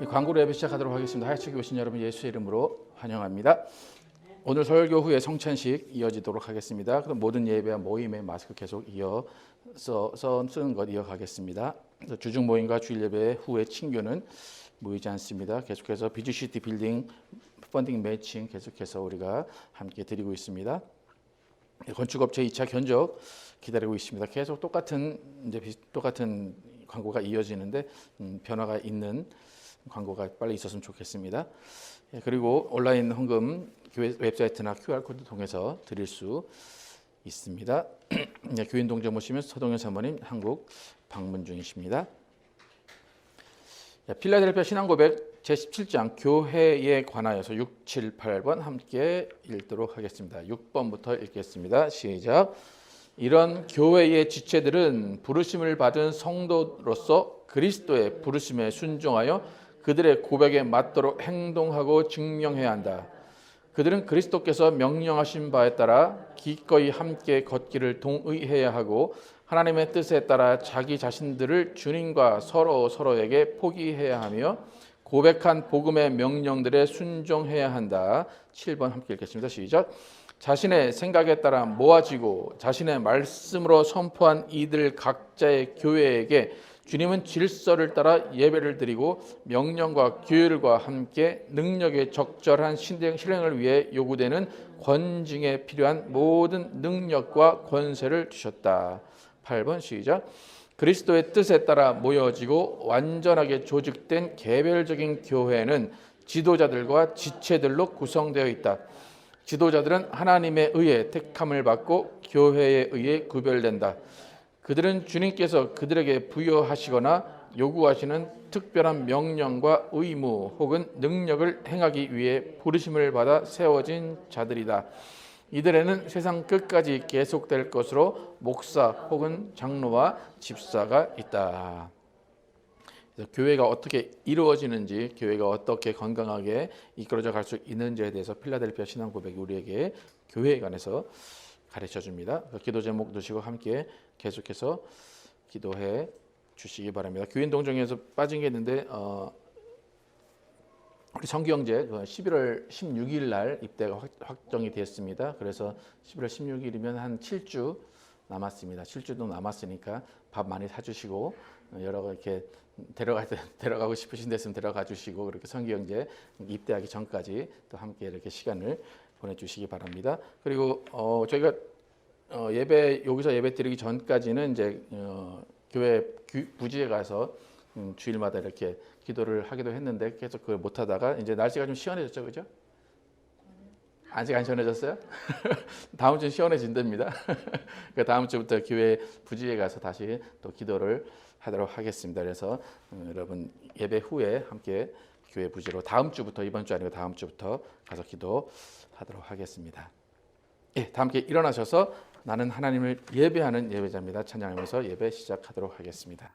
광고로 예배 시작하도록 하겠습니다. 하야치기 오신 여러분 예수의 이름으로 환영합니다. 오늘 설교 후에 성찬식 이어지도록 하겠습니다. 그럼 모든 예배와 모임의 마스크 계속 이어서 쓰는 것 이어가겠습니다. 주중 모임과 주일 예배 후에 친교는 모이지 않습니다. 계속해서 BGCT 빌딩 펀딩 매칭 계속해서 우리가 함께 드리고 있습니다. 건축업체 2차 견적 기다리고 있습니다. 계속 똑같은 광고가 이어지는데 변화가 있는 광고가 빨리 있었으면 좋겠습니다. 그리고 온라인 헌금 교회 웹사이트나 QR코드 통해서 드릴 수 있습니다. 교인 동정 모시면 서동현 사모님 한국 방문 중이십니다. 필라델피아 신앙고백 제17장 교회에 관하여서 6, 7, 8번 함께 읽도록 하겠습니다. 6번부터 읽겠습니다. 시작. 이런 교회의 지체들은 부르심을 받은 성도로서 그리스도의 부르심에 순종하여 그들의 고백에 맞도록 행동하고 증명해야 한다. 그들은 그리스도께서 명령하신 바에 따라 기꺼이 함께 걷기를 동의해야 하고 하나님의 뜻에 따라 자기 자신들을 주님과 서로에게 포기해야 하며 고백한 복음의 명령들에 순종해야 한다. 7번 함께 읽겠습니다. 시작. 자신의 생각에 따라 모아지고 자신의 말씀으로 선포한 이들 각자의 교회에게 주님은 질서를 따라 예배를 드리고 명령과 규율과 함께 능력의 적절한 실행을 위해 요구되는 권징에 필요한 모든 능력과 권세를 주셨다. 8번 시작. 그리스도의 뜻에 따라 모여지고 완전하게 조직된 개별적인 교회는 지도자들과 지체들로 구성되어 있다. 지도자들은 하나님에 의해 택함을 받고 교회에 의해 구별된다. 그들은 주님께서 그들에게 부여하시거나 요구하시는 특별한 명령과 의무 혹은 능력을 행하기 위해 부르심을 받아 세워진 자들이다. 이들에는 세상 끝까지 계속될 것으로 목사 혹은 장로와 집사가 있다. 그래서 교회가 어떻게 이루어지는지, 교회가 어떻게 건강하게 이끌어져 갈 수 있는지에 대해서 필라델피아 신앙고백이 우리에게 교회에 관해서 가르쳐 줍니다. 기도 제목 두시고 함께 계속해서 기도해 주시기 바랍니다. 교인 동정에서 빠진 게 있는데 우리 성규형제 11월 16일 날 입대가 확정이 됐습니다. 그래서 11월 16일이면 한 7주 남았습니다. 7주도 남았으니까 밥 많이 사주시고 여러 이렇게 데려가고 싶으신 데 있으면 데려가 주시고 그렇게 성규형제 입대하기 전까지 또 함께 이렇게 시간을 보내주시기 바랍니다. 그리고 저희가 여기서 예배 드리기 전까지는 이제 교회 부지에 가서 주일마다 이렇게 기도를 하기도 했는데 계속 그걸 못 하다가 이제 날씨가 좀 시원해졌죠, 그죠? 아직 안 시원해졌어요? 다음 주는 시원해진답니다. 그 다음 주부터 교회 부지에 가서 다시 또 기도를 하도록 하겠습니다. 그래서 여러분 예배 후에 함께 교회 부지로 다음 주부터, 이번 주 아니고 다음 주부터 가서 기도하도록 하겠습니다. 예, 다 함께 일어나셔서 나는 하나님을 예배하는 예배자입니다. 찬양하면서 예배 시작하도록 하겠습니다.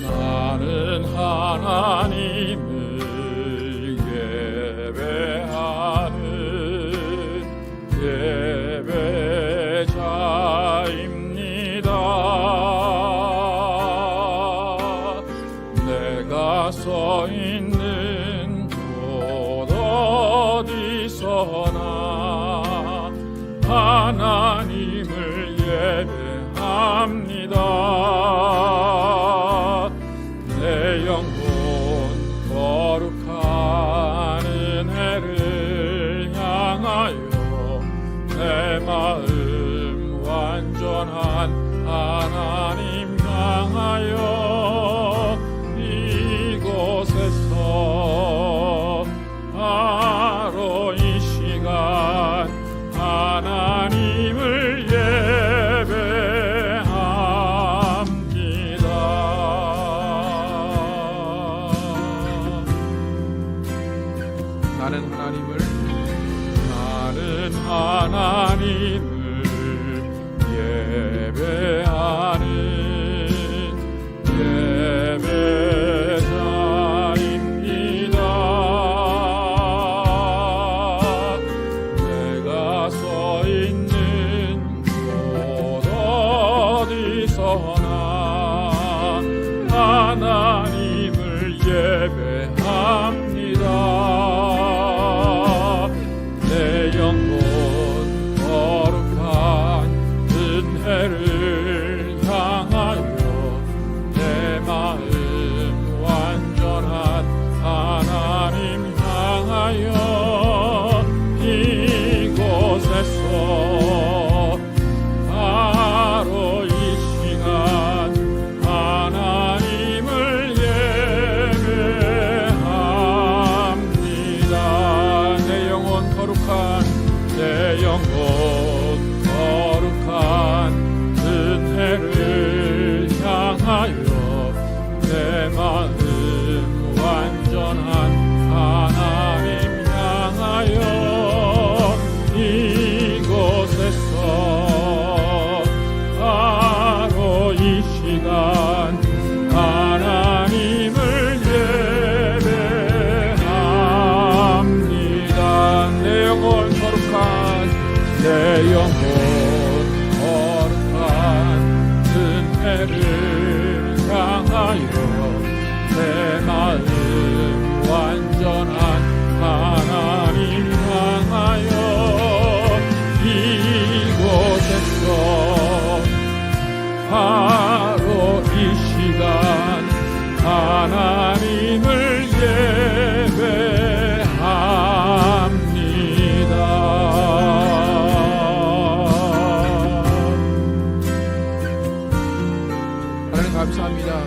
나는 하나님을 예배하는 예배자입니다. 내가 서 있는 곳 어디서나 하나님을 예배합니다. 내 영혼 거룩한 은혜를 향하여 내 마음 완전한 하나님 향하여 이곳에서 바로 이 시간 하나님을 예배합니다. 나는 하나님을 예배하는 예배자 하나님을 예배합니다. 내 영혼 거룩한 은혜를 향하여 내 마음 완전한 하나님 향하여 이곳에서 바로 이 시간 하나님을 예배합니다. 내 영혼 거룩한 내 영혼 거룩한 은혜를 향하여 내 마음 완전한 하나님 향하여 이곳에서 바로 이 시간 하나님을 예배합니다. 내 영혼 거룩한 내 영혼 거룩한 은혜를 향하여 내 마음 완전한 하나님 향하여 이곳에서 바로 이 시간 하나님을 예배합니다. 하나님 감사합니다.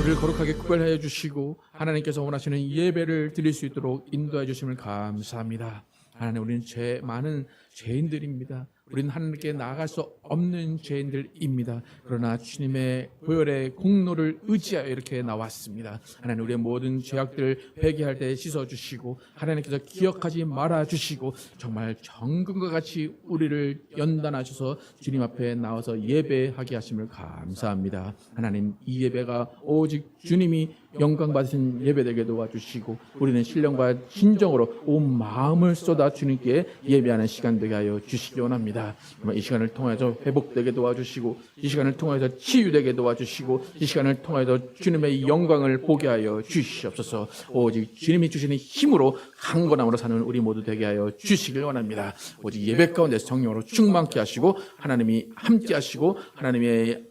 우리를 거룩하게 구별하여 주시고 하나님께서 원하시는 예배를 드릴 수 있도록 인도해 주심을 감사합니다. 하나님, 우리는 많은 죄인들입니다. 우리는 하나님께 나아갈 수 없는 죄인들입니다. 그러나 주님의 보혈의 공로를 의지하여 이렇게 나왔습니다. 하나님, 우리의 모든 죄악들 회개할 때 씻어주시고 하나님께서 기억하지 말아주시고 정말 정금과 같이 우리를 연단하셔서 주님 앞에 나와서 예배하게 하심을 감사합니다. 하나님, 이 예배가 오직 주님이 영광 받으신 예배되게 도와주시고 우리는 신령과 진정으로 온 마음을 쏟아 주님께 예배하는 시간 되게 하여 주시기 원합니다. 정말 이 시간을 통해서 회복되게 도와주시고 이 시간을 통해서 치유되게 도와주시고 이 시간을 통해서 주님의 영광을 보게 하여 주시옵소서. 오직 주님이 주시는 힘으로 강건함으로 사는 우리 모두 되게 하여 주시길 원합니다. 오직 예배 가운데 성령으로 충만케 하시고 하나님이 함께 하시고 하나님의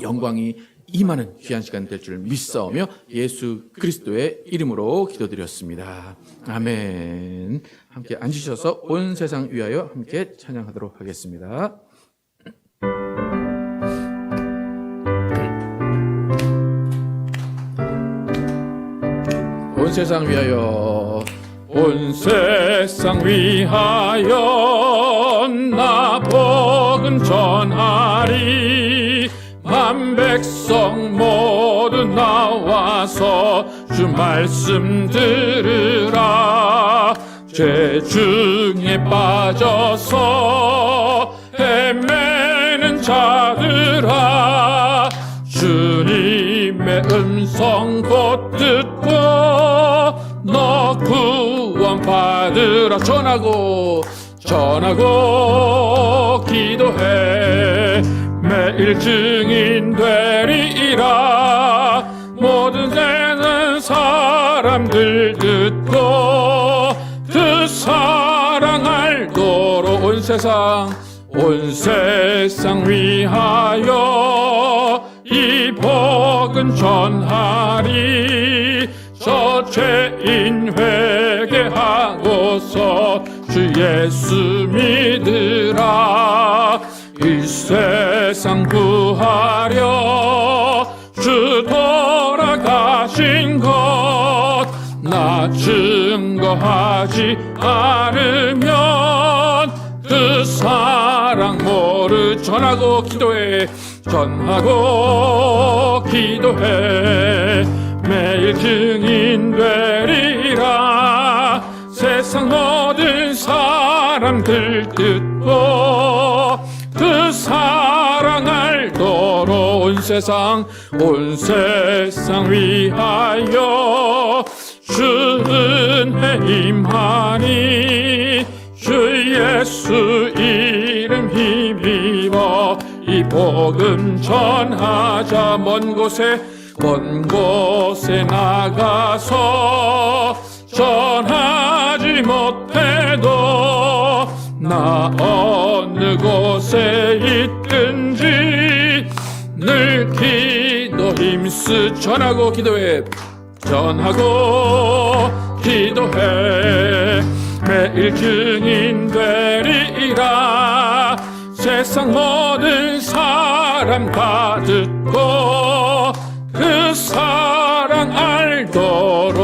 영광이 임하는 귀한 시간 될 줄 믿사오며 예수 그리스도의 이름으로 기도드렸습니다. 아멘. 함께 앉으셔서 온 세상 위하여 함께 찬양하도록 하겠습니다. 온 세상 위하여, 온 세상 위하여 나 복음 전하리. 만 백성 모두 나와서 주 말씀 들으라. 죄 중에 빠져서 헤매는 자들아, 주님의 음성 곧 듣고 너 구원 받으라. 전하고 기도해 매일 증인 되리라. 모든 되는 사람들 듣고 그 사랑 알도록 온 세상 위하여 이 복음 전하리. 저 죄인 회개하고서 주 예수 믿으라. 이 세상 구하려 주 돌아가신 것 나 증거하지 않으면 그 사랑 모르. 전하고 기도해 매일 증인 되리라. 세상 모든 사람들 듣고 그 사랑 알도록 온 세상 위하여 주 은혜 임하니. 주 예수 이름 힘입어 이 복음 전하자. 먼 곳에 먼 곳에 나가서 전하지 못해도 나 어느 곳에 있든지 늘 기도 힘쓰 전하고 기도해 전하고 기도해 매일 증인 되리라 세상 모든 사람 다 듣고 그 사랑 알도록.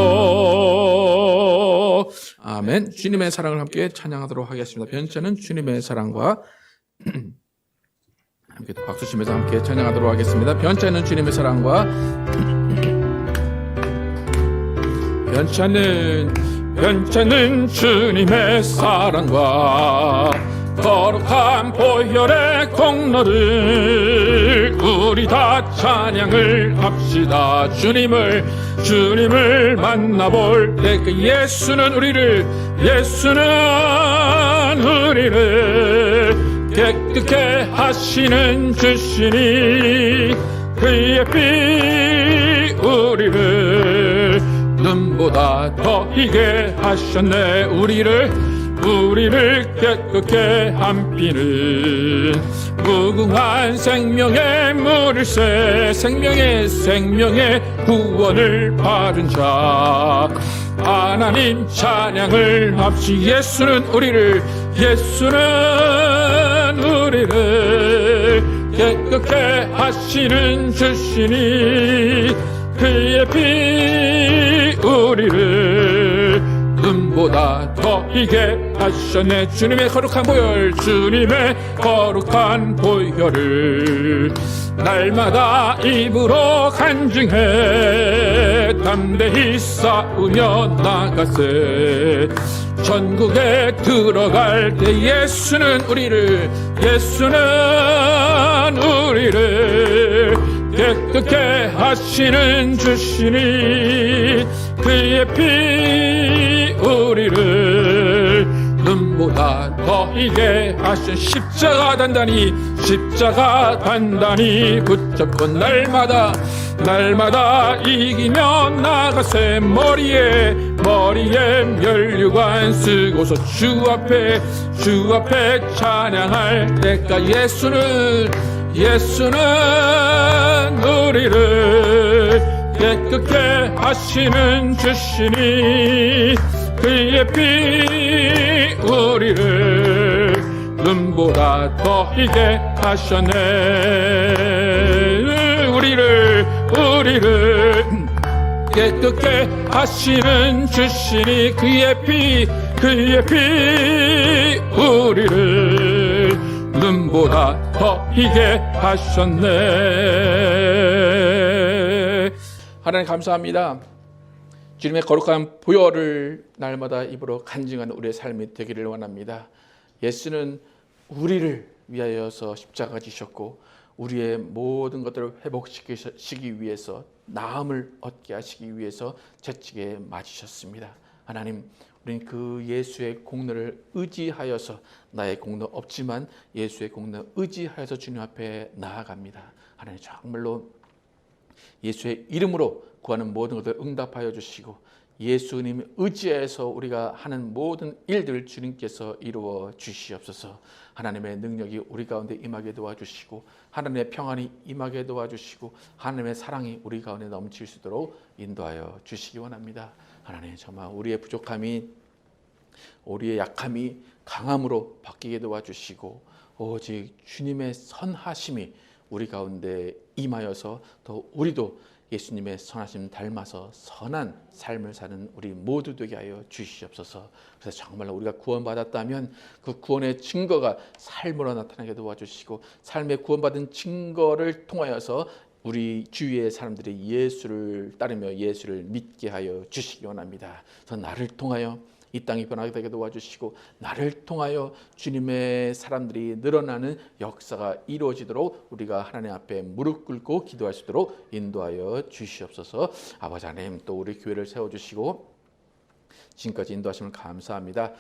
아멘. 주님의 사랑을 함께 찬양하도록 하겠습니다. 변천은 주님의 사랑과 함께 박수 치면서 함께 찬양하도록 하겠습니다. 변천은 주님의 사랑과 변찮은 주님의 사랑과 거룩한 보혈의 공로를 우리 다 찬양을 합시다. 주님을 만나볼 때 그 예수는 우리를 깨끗게 하시는 주시니 그의 피 우리를 눈보다 더 희게 하셨네. 우리를 깨끗게 한 피는 무궁한 생명의 물일새 생명의 구원을 받은 자 하나님 찬양을 합시. 예수는 우리를 깨끗게 하시는 주시니 그의 피 우리를 눈보다 더 희게 하셨네. 주님의 거룩한 보혈을 날마다 입으로 간증해 담대히 싸우며 나가세. 전국에 들어갈 때 예수는 우리를 깨끗게 하시는 주시니 그의 피 우리를 눈보다 더 희게 하신 십자가 단단히 붙잡고 날마다 이기며 나가세. 머리에 면류관 쓰고서 주 앞에 찬양할 때까지 예수는 우리를 깨끗게 하시는 주시니 그의 피 우리를 눈보다 더 희게 하셨네. 우리를 깨끗게 하시는 주시니 그의 피 우리를 눈보다 더 희게 하셨네. 하나님 감사합니다. 주님의 거룩한 보혈을 날마다 입으로 간증하는 우리의 삶이 되기를 원합니다. 예수는 우리를 위하여서 십자가 지셨고 우리의 모든 것들을 회복시키기 위해서 나음을 얻게 하시기 위해서 채찍에 맞으셨습니다. 하나님, 우리는 그 예수의 공로를 의지하여서 나의 공로 없지만 예수의 공로 의지하여서 주님 앞에 나아갑니다. 하나님 정말로 예수의 이름으로 구하는 모든 것을 응답하여 주시고 예수님 의지해서 우리가 하는 모든 일들을 주님께서 이루어 주시옵소서. 하나님의 능력이 우리 가운데 임하게 도와주시고 하나님의 평안이 임하게 도와주시고 하나님의 사랑이 우리 가운데 넘칠 수 있도록 인도하여 주시기 원합니다. 하나님, 정말 우리의 부족함이, 우리의 약함이 강함으로 바뀌게 도와주시고 오직 주님의 선하심이 우리 가운데 임하여서 더 우리도 예수님의 선하심 닮아서 선한 삶을 사는 우리 모두 되게 하여 주시옵소서. 그래서 정말로 우리가 구원받았다면 그 구원의 증거가 삶으로 나타나게 도와주시고 삶의 구원받은 증거를 통하여서 우리 주위의 사람들이 예수를 따르며 예수를 믿게 하여 주시기 원합니다. 그래서 나를 통하여 이 땅이 변하게 되게 도와주시고 나를 통하여 주님의 사람들이 늘어나는 역사가 이루어지도록 우리가 하나님 앞에 무릎 꿇고 기도할 수 있도록 인도하여 주시옵소서. 아버지 하나님, 또 우리 교회를 세워주시고 지금까지 인도하심을 감사합니다.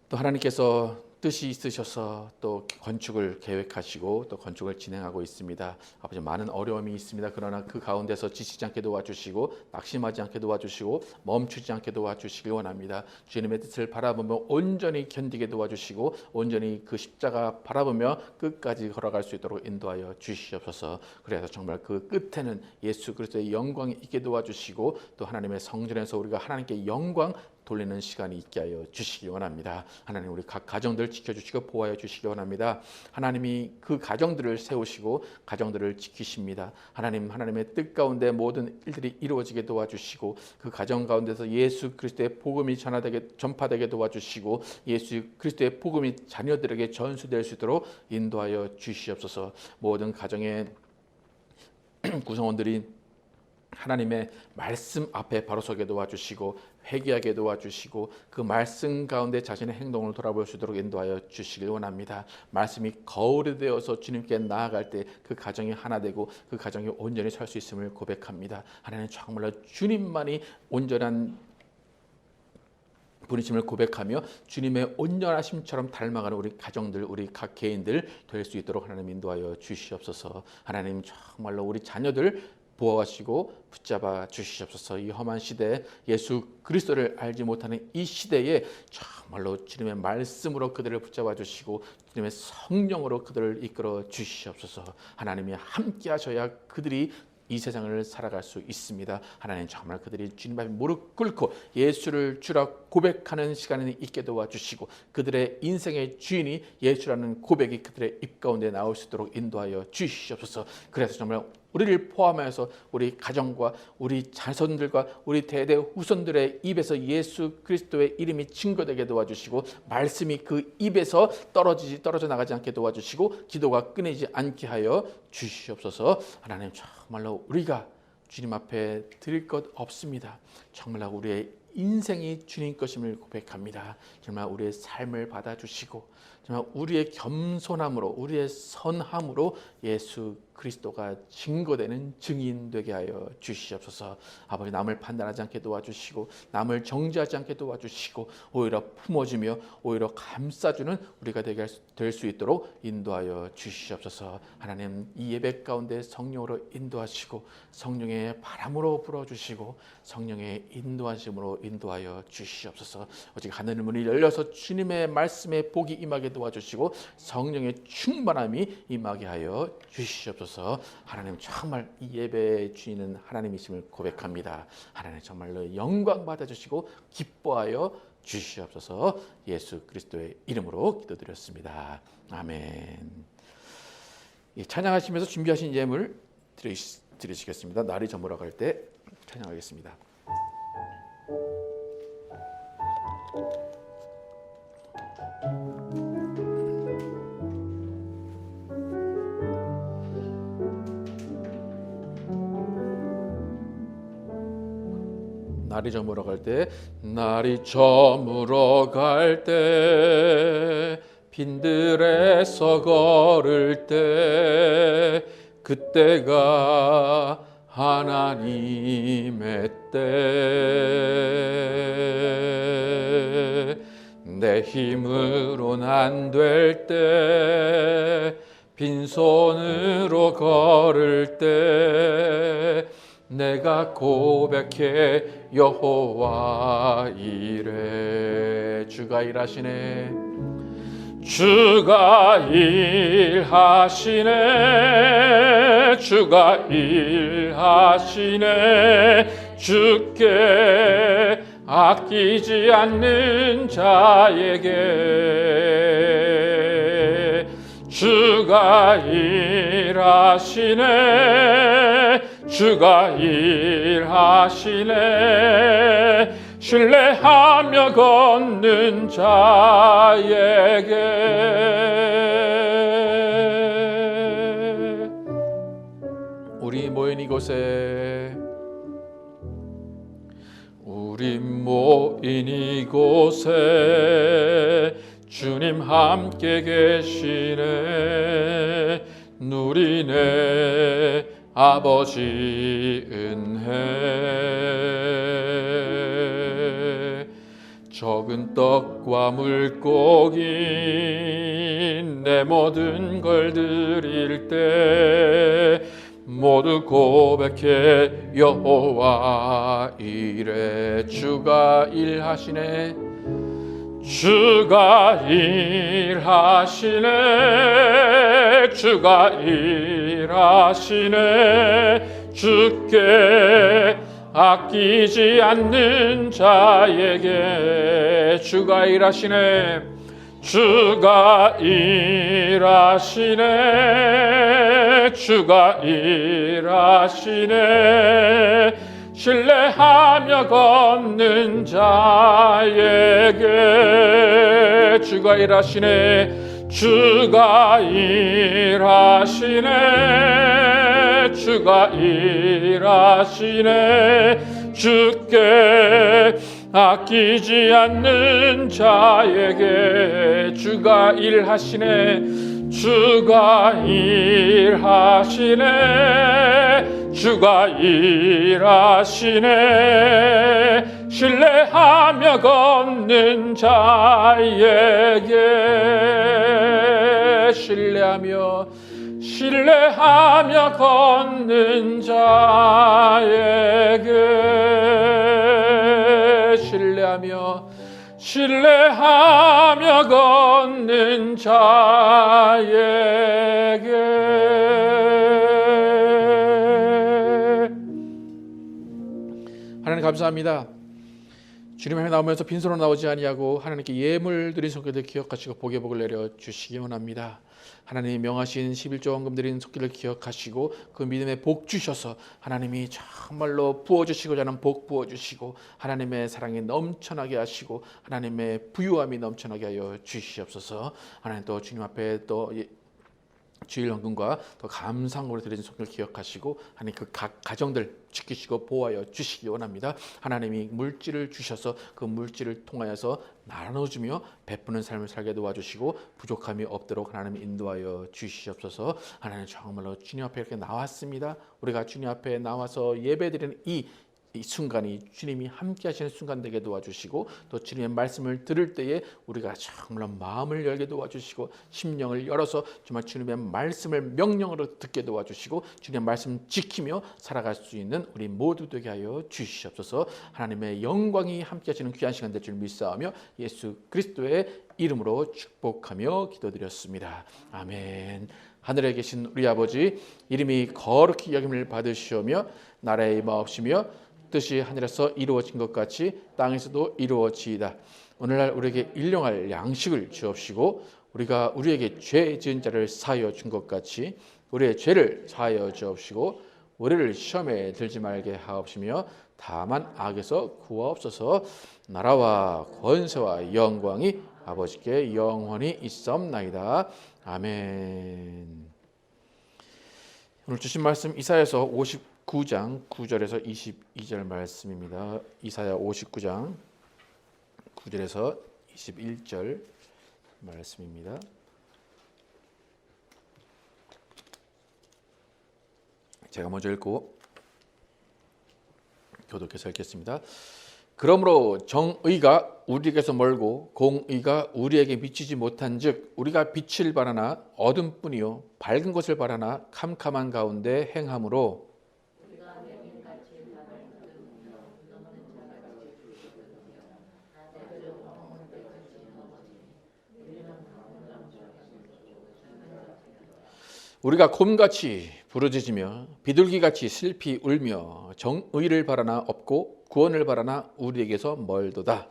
또 하나님께서 뜻이 있으셔서 또 건축을 계획하시고 또 건축을 진행하고 있습니다. 아버지, 많은 어려움이 있습니다. 그러나 그 가운데서 지치지 않게 도와주시고 낙심하지 않게 도와주시고 멈추지 않게 도와주시길 원합니다. 주님의 뜻을 바라보며 온전히 견디게 도와주시고 온전히 그 십자가 바라보며 끝까지 걸어갈 수 있도록 인도하여 주시옵소서. 그래서 정말 그 끝에는 예수 그리스도의 영광이 있게 도와주시고 또 하나님의 성전에서 우리가 하나님께 영광 돌리는 시간이 있게 하여 주시기 원합니다. 하나님, 우리 각 가정들 지켜주시고 보호하여 주시기 원합니다. 하나님이 그 가정들을 세우시고 가정들을 지키십니다. 하나님, 하나님의 뜻 가운데 모든 일들이 이루어지게 도와주시고 그 가정 가운데서 예수 그리스도의 복음이 전파되게 도와주시고 예수 그리스도의 복음이 자녀들에게 전수될 수 있도록 인도하여 주시옵소서. 모든 가정의 구성원들이 하나님의 말씀 앞에 바로 서게 도와주시고 회개하게 도와주시고 그 말씀 가운데 자신의 행동을 돌아볼 수 있도록 인도하여 주시길 원합니다. 말씀이 거울이 되어서 주님께 나아갈 때 그 가정이 하나 되고 그 가정이 온전히 설 수 있음을 고백합니다. 하나님, 정말로 주님만이 온전한 분이심을 고백하며 주님의 온전하심처럼 닮아가는 우리 가정들, 우리 각 개인들 될 수 있도록 하나님 인도하여 주시옵소서. 하나님, 정말로 우리 자녀들 보호하시고 붙잡아 주시옵소서. 이 험한 시대에 예수 그리스도를 알지 못하는 이 시대에 정말로 주님의 말씀으로 그들을 붙잡아 주시고 주님의 성령으로 그들을 이끌어 주시옵소서. 하나님이 함께 하셔야 그들이 이 세상을 살아갈 수 있습니다. 하나님, 정말 그들이 주님 앞에 무릎 꿇고 예수를 주라 고백하는 시간이 있게 도와주시고 그들의 인생의 주인이 예수라는 고백이 그들의 입 가운데 나올 수 있도록 인도하여 주시옵소서. 그래서 정말 우리를 포함해서 우리 가정과 우리 자손들과 우리 대대 후손들의 입에서 예수 그리스도의 이름이 증거되게 도와주시고 말씀이 그 입에서 떨어져 나가지 않게 도와주시고 기도가 끊이지 않게 하여 주시옵소서. 하나님, 정말로 우리가 주님 앞에 드릴 것 없습니다. 정말로 우리의 인생이 주님 것임을 고백합니다. 정말 우리의 삶을 받아주시고 정말 우리의 겸손함으로 우리의 선함으로 예수 그리스도가 증거되는 증인 되게 하여 주시옵소서. 아버지, 남을 판단하지 않게 도와주시고 남을 정죄하지 않게 도와주시고 오히려 품어주며 오히려 감싸주는 우리가 될 수 있도록 인도하여 주시옵소서. 하나님, 이 예배 가운데 성령으로 인도하시고 성령의 바람으로 불어주시고 성령의 인도하심으로 인도하여 주시옵소서. 오직 하늘 문이 열려서 주님의 말씀에 복이 임하게 도와주시고 성령의 충만함이 임하게 하여 주시옵소서. 하나님, 정말 이 예배의 주인은 하나님이심을 고백합니다. 하나님, 정말로 영광 받아주시고 기뻐하여 주시옵소서. 예수 그리스도의 이름으로 기도드렸습니다. 아멘. 찬양하시면서 준비하신 예물 드리시겠습니다. 날이 저물어 갈 때 찬양하겠습니다. 날이 저물어 갈 때, 날이 저물어 갈 때, 빈들에서 걸을 때, 그때가 하나님의 때. 내 힘으론 안 될 때, 빈손으로 걸을 때, 내가 고백해 여호와 이래. 주가 일하시네. 주가 일하시네. 주가 일하시네. 주께 아끼지 않는 자에게 주가 일하시네. 주가 일하시네. 신뢰하며 걷는 자에게. 우리 모인 이곳에 주님 함께 계시네. 누리네 아버지 은혜. 적은 떡과 물고기 내 모든 걸 드릴 때 모두 고백해 여호와 이래. 주가 일하시네, 주가 일하시네, 주가 일하시네. 주께 아끼지 않는 자에게 주가 일하시네, 주가 일하시네, 주가 일하시네. 신뢰하며 걷는 자에게 주가 일하시네, 주가 일하시네, 주가 일하시네. 주께 아끼지 않는 자에게 주가 일하시네, 주가 일하시네, 주가 일하시네. 신뢰하며 걷는 자에게 신뢰하며 걷는 자에게 신뢰하며 걷는 자에게. 하나님 감사합니다. 주님 앞에 나오면서 빈손으로 나오지 아니하고 하나님께 예물 드린 손길을 기억하시고 복의 복을 내려 주시기 원합니다. 하나님이 명하신 11조 헌금 드린 손길을 기억하시고 그 믿음에 복 주셔서 하나님이 정말로 부어주시고자 하는 복 부어주시고 하나님의 사랑이 넘쳐나게 하시고 하나님의 부유함이 넘쳐나게 하여 주시옵소서. 하나님 또 주님 앞에 또 주일 헌금과 또 감사함으로 드린 손길 기억하시고 하나님 그 각 가정들 지키시고 보호하여 주시기 원합니다. 하나님이 물질을 주셔서 그 물질을 통하여서 나눠주며 베푸는 삶을 살게 도와주시고 부족함이 없도록 하나님 인도하여 주시옵소서. 하나님 정말로 주님 앞에 이렇게 나왔습니다. 우리가 주님 앞에 나와서 예배드리는 이 순간이 주님이 함께 하시는 순간 되게 도와주시고 또 주님의 말씀을 들을 때에 우리가 정말 마음을 열게 도와주시고 심령을 열어서 정말 주님의 말씀을 명령으로 듣게 도와주시고 주님의 말씀 지키며 살아갈 수 있는 우리 모두 되게 하여 주시옵소서. 하나님의 영광이 함께 하시는 귀한 시간 될 줄 믿사오며 예수 그리스도의 이름으로 축복하며 기도드렸습니다. 아멘. 하늘에 계신 우리 아버지, 이름이 거룩히 여김을 받으시오며 나라의 임하옵시며 뜻이 하늘에서 이루어진 것 같이 땅에서도 이루어지이다. 오늘날 우리에게 일용할 양식을 주옵시고 우리가 우리에게 죄 지은 자를 사하여 준 것 같이 우리의 죄를 사하여 주옵시고 우리를 시험에 들지 말게 하옵시며 다만 악에서 구하옵소서. 나라와 권세와 영광이 아버지께 영원히 있사옵나이다. 아멘. 오늘 주신 말씀 이사야서 59장 9절에서 22절 말씀입니다. 이사야 59장 9절에서 21절 말씀입니다. 제가 먼저 읽고 교독해서 읽겠습니다. 그러므로 정의가 우리에게서 멀고 공의가 우리에게 미치지 못한즉 우리가 빛을 바라나 어둠뿐이요 밝은 것을 바라나 캄캄한 가운데 행함으로 우리가 곰같이 부르짖으며 비둘기같이 슬피 울며 정의를 바라나 없고 구원을 바라나 우리에게서 멀도다.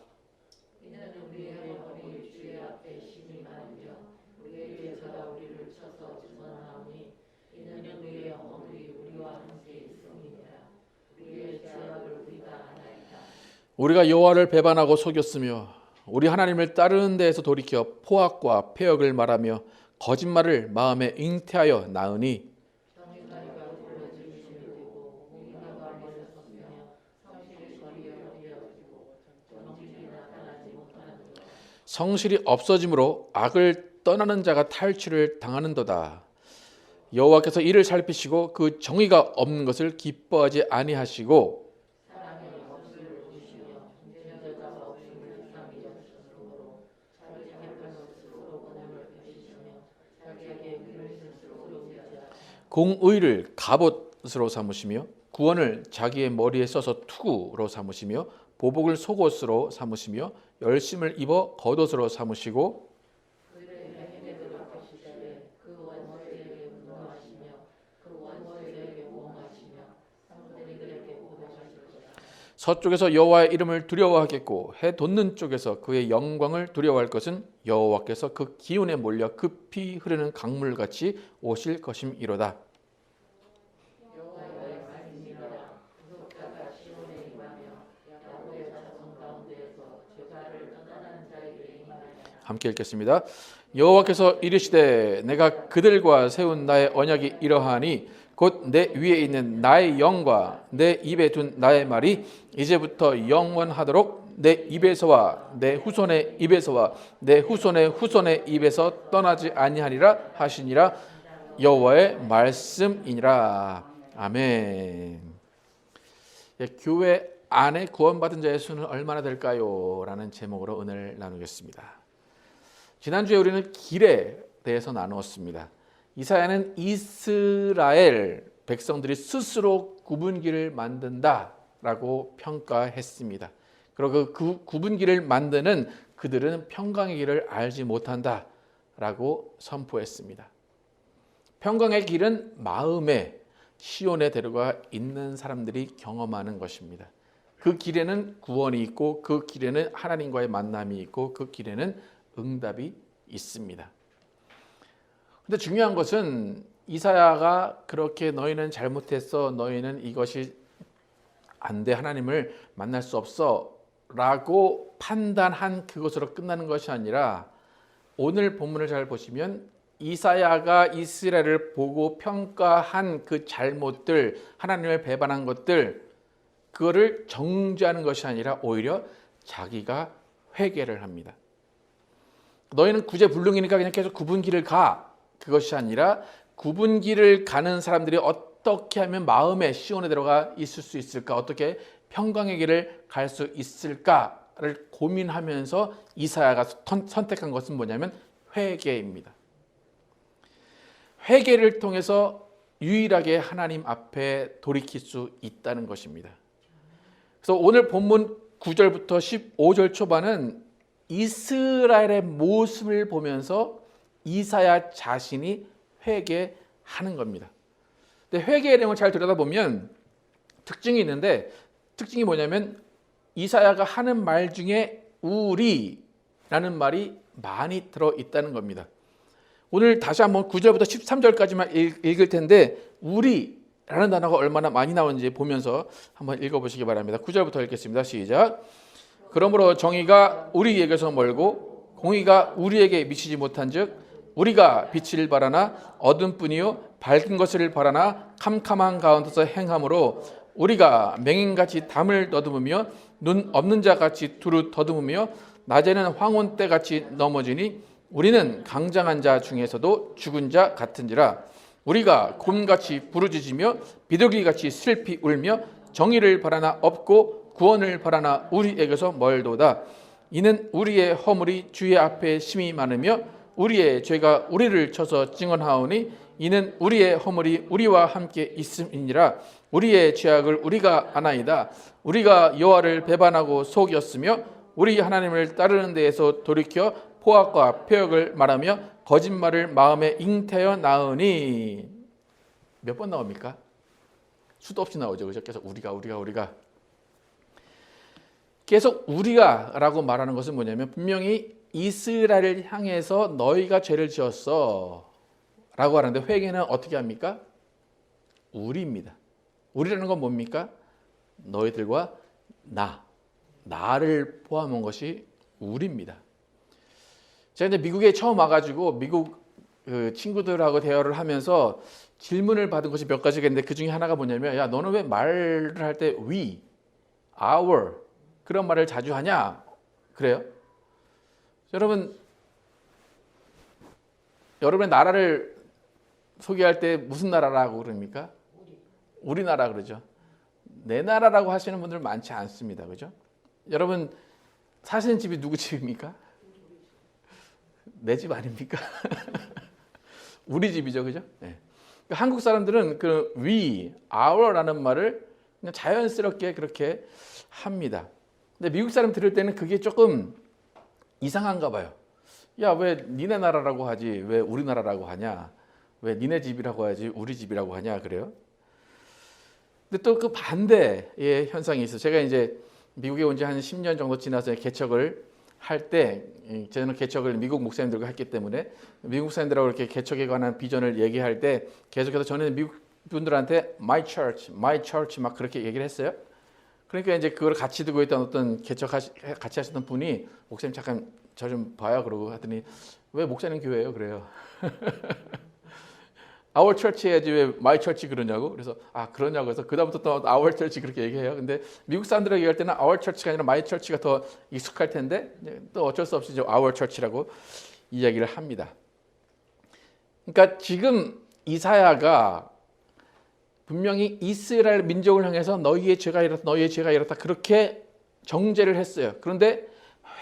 우리가 여호와를 배반하고 속였으며 우리 하나님을 따르는 데에서 돌이켜 포악과 패역을 말하며 거짓말을 마음에 잉태하여 낳으니 성실이 없어짐으로 악을 떠나는 자가 탈취를 당하는도다. 여호와께서 이를 살피시고 그 정의가 없는 것을 기뻐하지 아니하시고 공의를 갑옷으로 삼으시며 구원을 자기의 머리에 써서 투구로 삼으시며 보복을 속옷으로 삼으시며 열심을 입어 겉옷으로 삼으시고 서쪽에서 여호와의 이름을 두려워하겠고 해 돋는 쪽에서 그의 영광을 두려워할 것은 여호와께서 그 기운에 몰려 급히 흐르는 강물같이 오실 것임이로다. 함께 읽겠습니다. 여호와께서 이르시되 내가 그들과 세운 나의 언약이 이러하니 곧 내 위에 있는 나의 영과 내 입에 둔 나의 말이 이제부터 영원하도록 내 입에서와 내 후손의 입에서와 내 후손의 후손의 입에서 떠나지 아니하리라 하시니라. 여호와의 말씀이니라. 아멘. 교회 안에 구원받은 자의 수는 얼마나 될까요? 라는 제목으로 은혜를 나누겠습니다. 지난주에 우리는 길에 대해서 나누었습니다. 이사야는 이스라엘 백성들이 스스로 구분기를 만든다라고 평가했습니다. 그리고 그 구분기를 만드는 그들은 평강의 길을 알지 못한다라고 선포했습니다. 평강의 길은 마음에 시온에 데려가 있는 사람들이 경험하는 것입니다. 그 길에는 구원이 있고 그 길에는 하나님과의 만남이 있고 그 길에는 응답이 있습니다. 근데 중요한 것은 이사야가 그렇게 너희는 잘못했어, 너희는 이것이 안 돼, 하나님을 만날 수 없어 라고 판단한 그것으로 끝나는 것이 아니라 오늘 본문을 잘 보시면 이사야가 이스라엘을 보고 평가한 그 잘못들, 하나님을 배반한 것들, 그거를 정죄하는 것이 아니라 오히려 자기가 회개를 합니다. 너희는 구제불능이니까 그냥 계속 구분길을 가. 그것이 아니라 구분길을 가는 사람들이 어떻게 하면 마음에 시온에 들어가 있을 수 있을까? 어떻게 평강의 길을 갈 수 있을까를 고민하면서 이사야가 선택한 것은 뭐냐면 회개입니다. 회개를 통해서 유일하게 하나님 앞에 돌이킬 수 있다는 것입니다. 그래서 오늘 본문 9절부터 15절 초반은 이스라엘의 모습을 보면서 이사야 자신이 회개하는 겁니다. 근데 회개의 내용을 잘 들여다보면 특징이 있는데, 특징이 뭐냐면 이사야가 하는 말 중에 우리라는 말이 많이 들어있다는 겁니다. 오늘 다시 한번 9절부터 13절까지만 읽을 텐데 우리라는 단어가 얼마나 많이 나오는지 보면서 한번 읽어보시기 바랍니다. 9절부터 읽겠습니다. 시작. 그러므로 정의가 우리에게서 멀고 공의가 우리에게 미치지 못한즉 우리가 빛을 바라나 어둠뿐이요 밝은 것을 바라나 캄캄한 가운데서 행함으로 우리가 맹인같이 담을 더듬으며 눈 없는 자같이 두루 더듬으며 낮에는 황혼 때같이 넘어지니 우리는 강장한 자 중에서도 죽은 자 같은지라. 우리가 곰같이 부르짖으며 비둘기같이 슬피 울며 정의를 바라나 없고 구원을 바라나 우리에게서 멀도다. 이는 우리의 허물이 주의 앞에 심히 많으며 우리의 죄가 우리를 쳐서 증언하오니 이는 우리의 허물이 우리와 함께 있음이니라. 우리의 죄악을 우리가 아나이다. 우리가 여호와를 배반하고 속였으며 우리 하나님을 따르는 데에서 돌이켜 포악과 폐역을 말하며 거짓말을 마음에 잉태어 나으니. 몇 번 나옵니까? 수도 없이 나오죠. 그죠? 계속 우리가 계속 우리가라고 말하는 것은 뭐냐면 분명히 이스라엘을 향해서 너희가 죄를 지었어 라고 하는데 회개는 어떻게 합니까? 우리입니다. 우리라는 건 뭡니까? 너희들과 나를 포함한 것이 우리입니다. 제가 이제 미국에 처음 와가지고 미국 친구들하고 대화를 하면서 질문을 받은 것이 몇 가지가 있는데 그 중에 하나가 뭐냐면, 야, 너는 왜 말을 할 때 we, our 그런 말을 자주 하냐? 그래요? 여러분의 나라를 소개할 때 무슨 나라라고 그럽니까? 우리나라 그러죠. 내 나라라고 하시는 분들 많지 않습니다. 그죠? 여러분 사시는 집이 누구 집입니까? 내 집 아닙니까? 우리 집이죠, 그죠? 네. 한국 사람들은 그 we, our라는 말을 그냥 자연스럽게 그렇게 합니다. 근데 미국 사람 들을 때는 그게 조금 이상한가 봐요. 야, 왜 니네 나라라고 하지? 왜 우리나라라고 하냐? 왜 니네 집이라고 하지? 우리 집이라고 하냐? 그래요? 근데 또 그 반대의 현상이 있어요. 제가 이제 미국에 온 지 한 10년 정도 지나서 개척을 할 때, 저는 개척을 미국 목사님들과 했기 때문에 미국 목사님들하고 이렇게 개척에 관한 비전을 얘기할 때 계속해서 저는 미국 분들한테 my church 막 그렇게 얘기를 했어요. 그러니까 이제 그걸 같이 두고 있던 어떤 같이 하시던 분이 목사님 잠깐 저 좀 봐요 그러고 하더니 왜 목사님 교회예요? 그래요. Our church 해야지 왜 my church 그러냐고. 그래서 그러냐고 해서 그다음부터 또 our church 그렇게 얘기해요. 근데 미국 사람들에게 얘기할 때는 our church가 아니라 my church가 더 익숙할 텐데 또 어쩔 수 없이 이제 our church라고 이야기를 합니다. 그러니까 지금 이사야가 분명히 이스라엘 민족을 향해서 너희의 죄가 이렇다, 너희의 죄가 이렇다 그렇게 정죄를 했어요. 그런데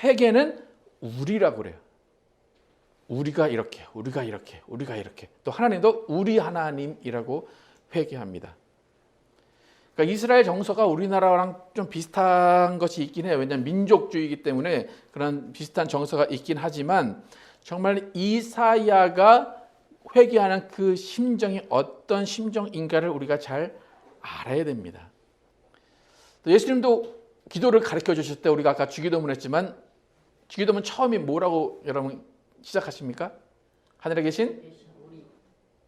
회개는 우리라고 그래요. 우리가 이렇게, 우리가 이렇게, 우리가 이렇게. 또 하나님도 우리 하나님이라고 회개합니다. 그러니까 이스라엘 정서가 우리나라랑 좀 비슷한 것이 있긴 해요. 왜냐하면 민족주의이기 때문에 그런 비슷한 정서가 있긴 하지만 정말 이사야가 회개하는 그 심정이 어떤 심정인가를 우리가 잘 알아야 됩니다. 또 예수님도 기도를 가르쳐 주실 때 우리가 아까 주기도문 했지만 주기도문 처음이 뭐라고 여러분 시작하십니까? 하늘에 계신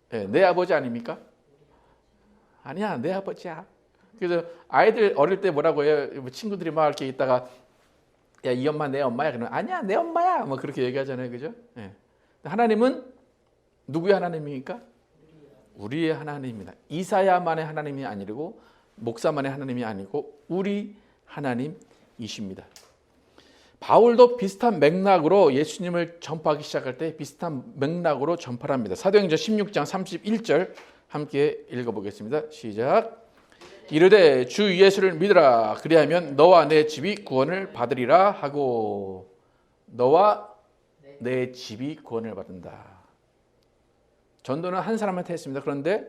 내 아버지 아닙니까? 아니야, 내 아버지야. 그래서 아이들 어릴 때 뭐라고 해요? 친구들이 막 이렇게 있다가 야, 이 엄마 내 엄마야. 그러면 아니야, 내 엄마야. 뭐 그렇게 얘기하잖아요, 그죠? 하나님은 누구의 하나님입니까? 우리의 하나님입니다. 이사야만의 하나님이 아니고 목사만의 하나님이 아니고 우리 하나님이십니다. 바울도 비슷한 맥락으로 예수님을 전파하기 시작할 때 비슷한 맥락으로 전파를 합니다. 사도행전 16장 31절 함께 읽어보겠습니다. 시작. 이르되 주 예수를 믿으라. 그리하면 너와 내 집이 구원을 받으리라 하고 너와 내 집이 구원을 받는다. 전도는 한 사람한테 했습니다. 그런데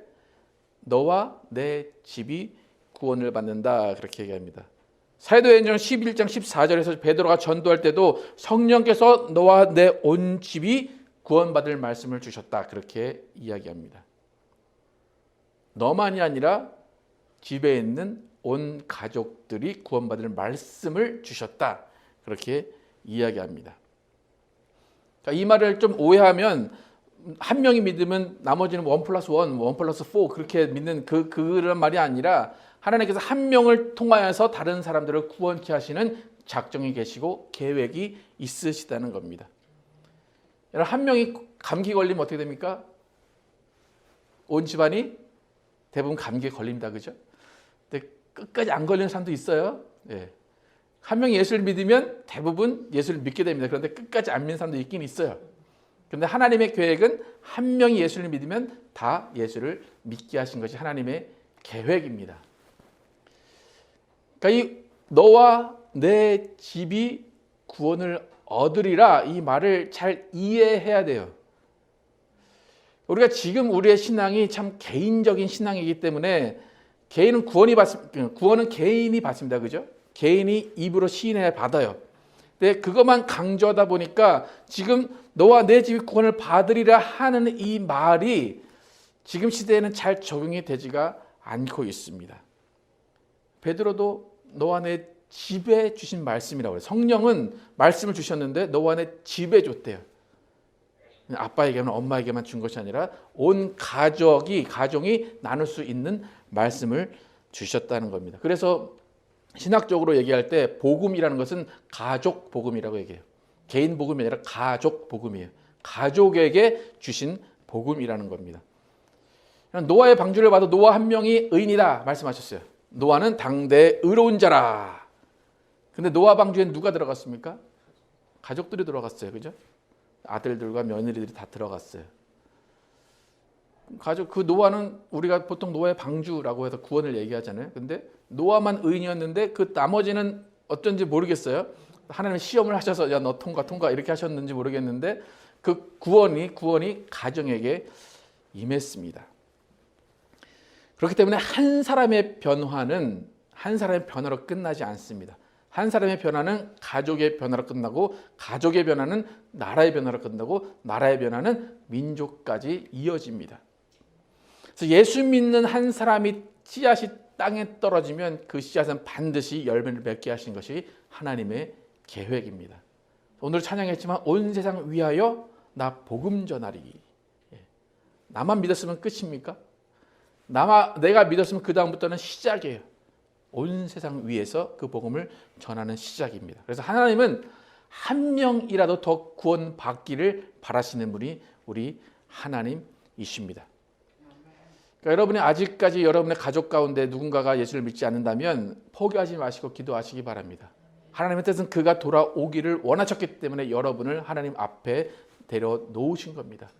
너와 내 집이 구원을 받는다. 그렇게 얘기합니다. 사도행전 11장 14절에서 베드로가 전도할 때도 성령께서 너와 내 온 집이 구원받을 말씀을 주셨다. 그렇게 이야기합니다. 너만이 아니라 집에 있는 온 가족들이 구원받을 말씀을 주셨다. 그렇게 이야기합니다. 이 말을 좀 오해하면 한 명이 믿으면 나머지는 1+1, 1+4 그렇게 믿는 그런 말이 아니라 하나님께서 한 명을 통하여서 다른 사람들을 구원케 하시는 작정이 계시고 계획이 있으시다는 겁니다. 여러분 한 명이 감기 걸리면 어떻게 됩니까? 온 집안이 대부분 감기에 걸립니다. 그죠? 근데 끝까지 안 걸리는 사람도 있어요. 예. 한 명이 예수를 믿으면 대부분 예수를 믿게 됩니다. 그런데 끝까지 안 믿는 사람도 있긴 있어요. 그런데 하나님의 계획은 한 명이 예수를 믿으면 다 예수를 믿게 하신 것이 하나님의 계획입니다. 그러니까 이 너와 내 집이 구원을 얻으리라 이 말을 잘 이해해야 돼요. 우리가 지금 우리의 신앙이 참 개인적인 신앙이기 때문에 개인은 구원은 개인이 받습니다. 그죠? 개인이 입으로 시인해 받아요. 근데 그것만 강조하다 보니까 지금 너와 내 집이 구원을 받으리라 하는 이 말이 지금 시대에는 잘 적용이 되지가 않고 있습니다. 베드로도 너와 내 집에 주신 말씀이라고 해요. 성령은 말씀을 주셨는데 너와 내 집에 줬대요. 아빠에게만 엄마에게만 준 것이 아니라 온 가정이 나눌 수 있는 말씀을 주셨다는 겁니다. 그래서 신학적으로 얘기할 때 복음이라는 것은 가족 복음이라고 얘기해요. 개인 복음이 아니라 가족 복음이에요. 가족에게 주신 복음이라는 겁니다. 노아의 방주를 봐도 노아 한 명이 의인이다 말씀하셨어요. 노아는 당대 의로운 자라. 근데 노아 방주에 누가 들어갔습니까? 가족들이 들어갔어요. 그죠? 아들들과 며느리들이 다 들어갔어요. 그 노아는 우리가 보통 노아의 방주라고 해서 구원을 얘기하잖아요. 근데 노아만 의인이었는데 그 나머지는 어쩐지 모르겠어요. 하나님 시험을 하셔서 야 너 통과 이렇게 하셨는지 모르겠는데 그 구원이 가정에게 임했습니다. 그렇기 때문에 한 사람의 변화는 한 사람의 변화로 끝나지 않습니다. 한 사람의 변화는 가족의 변화로 끝나고, 가족의 변화는 나라의 변화로 끝나고, 나라의 변화는 민족까지 이어집니다. 그래서 예수 믿는 한 사람이 씨앗이 땅에 떨어지면 그 씨앗은 반드시 열매를 맺게 하신 것이 하나님의 계획입니다. 오늘 찬양했지만 온 세상 위하여 나 복음 전하리. 나만 믿었으면 끝입니까? 내가 믿었으면 그 다음부터는 시작이에요. 온 세상 위에서 그 복음을 전하는 시작입니다. 그래서 하나님은 한 명이라도 더 구원받기를 바라시는 분이 우리 하나님이십니다. 그러니까 여러분이 아직까지 여러분의 가족 가운데 누군가가 예수를 믿지 않는다면 포기하지 마시고 기도하시기 바랍니다. 하나님의 뜻은 그가 돌아오기를 원하셨기 때문에 여러분을 하나님 앞에 데려놓으신 겁니다.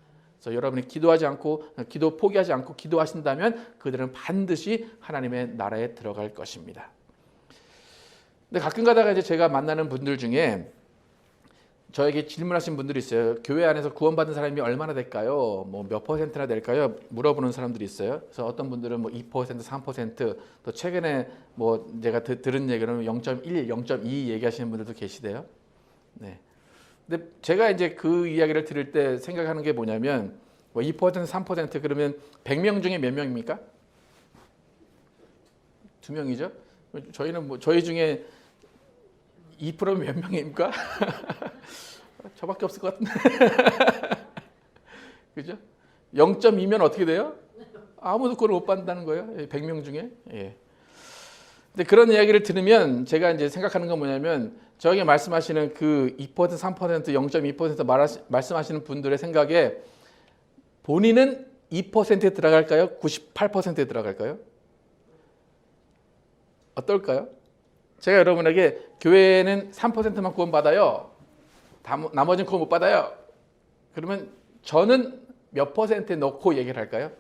그래서 여러분이 기도하지 않고 포기하지 않고 기도하신다면 그들은 반드시 하나님의 나라에 들어갈 것입니다. 근데 가끔 가다가 이제 제가 만나는 분들 중에 저에게 질문하신 분들이 있어요. 교회 안에서 구원받은 사람이 얼마나 될까요? 뭐 몇 퍼센트나 될까요? 물어보는 사람들이 있어요. 그래서 어떤 분들은 뭐 2%, 3%, 또 최근에 뭐 제가 들은 얘기는 0.1, 0.2 얘기하시는 분들도 계시대요. 네. 근데 제가 이제 그 이야기를 들을 때 생각하는 게 뭐냐면 뭐 2%, 3% 그러면 100명 중에 몇 명입니까? 2명이죠. 저희는 뭐 저희 중에 2%면 몇 명입니까? 저밖에 없을 것 같은데. 그죠? 0.2면 어떻게 돼요? 아무도 그걸 못 받는다는 거예요. 100명 중에. 예. 근데 그런 이야기를 들으면 제가 이제 생각하는 건 뭐냐면 저에게 말씀하시는 그 2%, 3%, 0.2% 말씀하시는 분들의 생각에 본인은 2%에 들어갈까요? 98%에 들어갈까요? 어떨까요? 제가 여러분에게 교회는 3%만 구원받아요. 나머지는 구원 못 받아요. 그러면 저는 몇 퍼센트에 넣고 얘기를 할까요?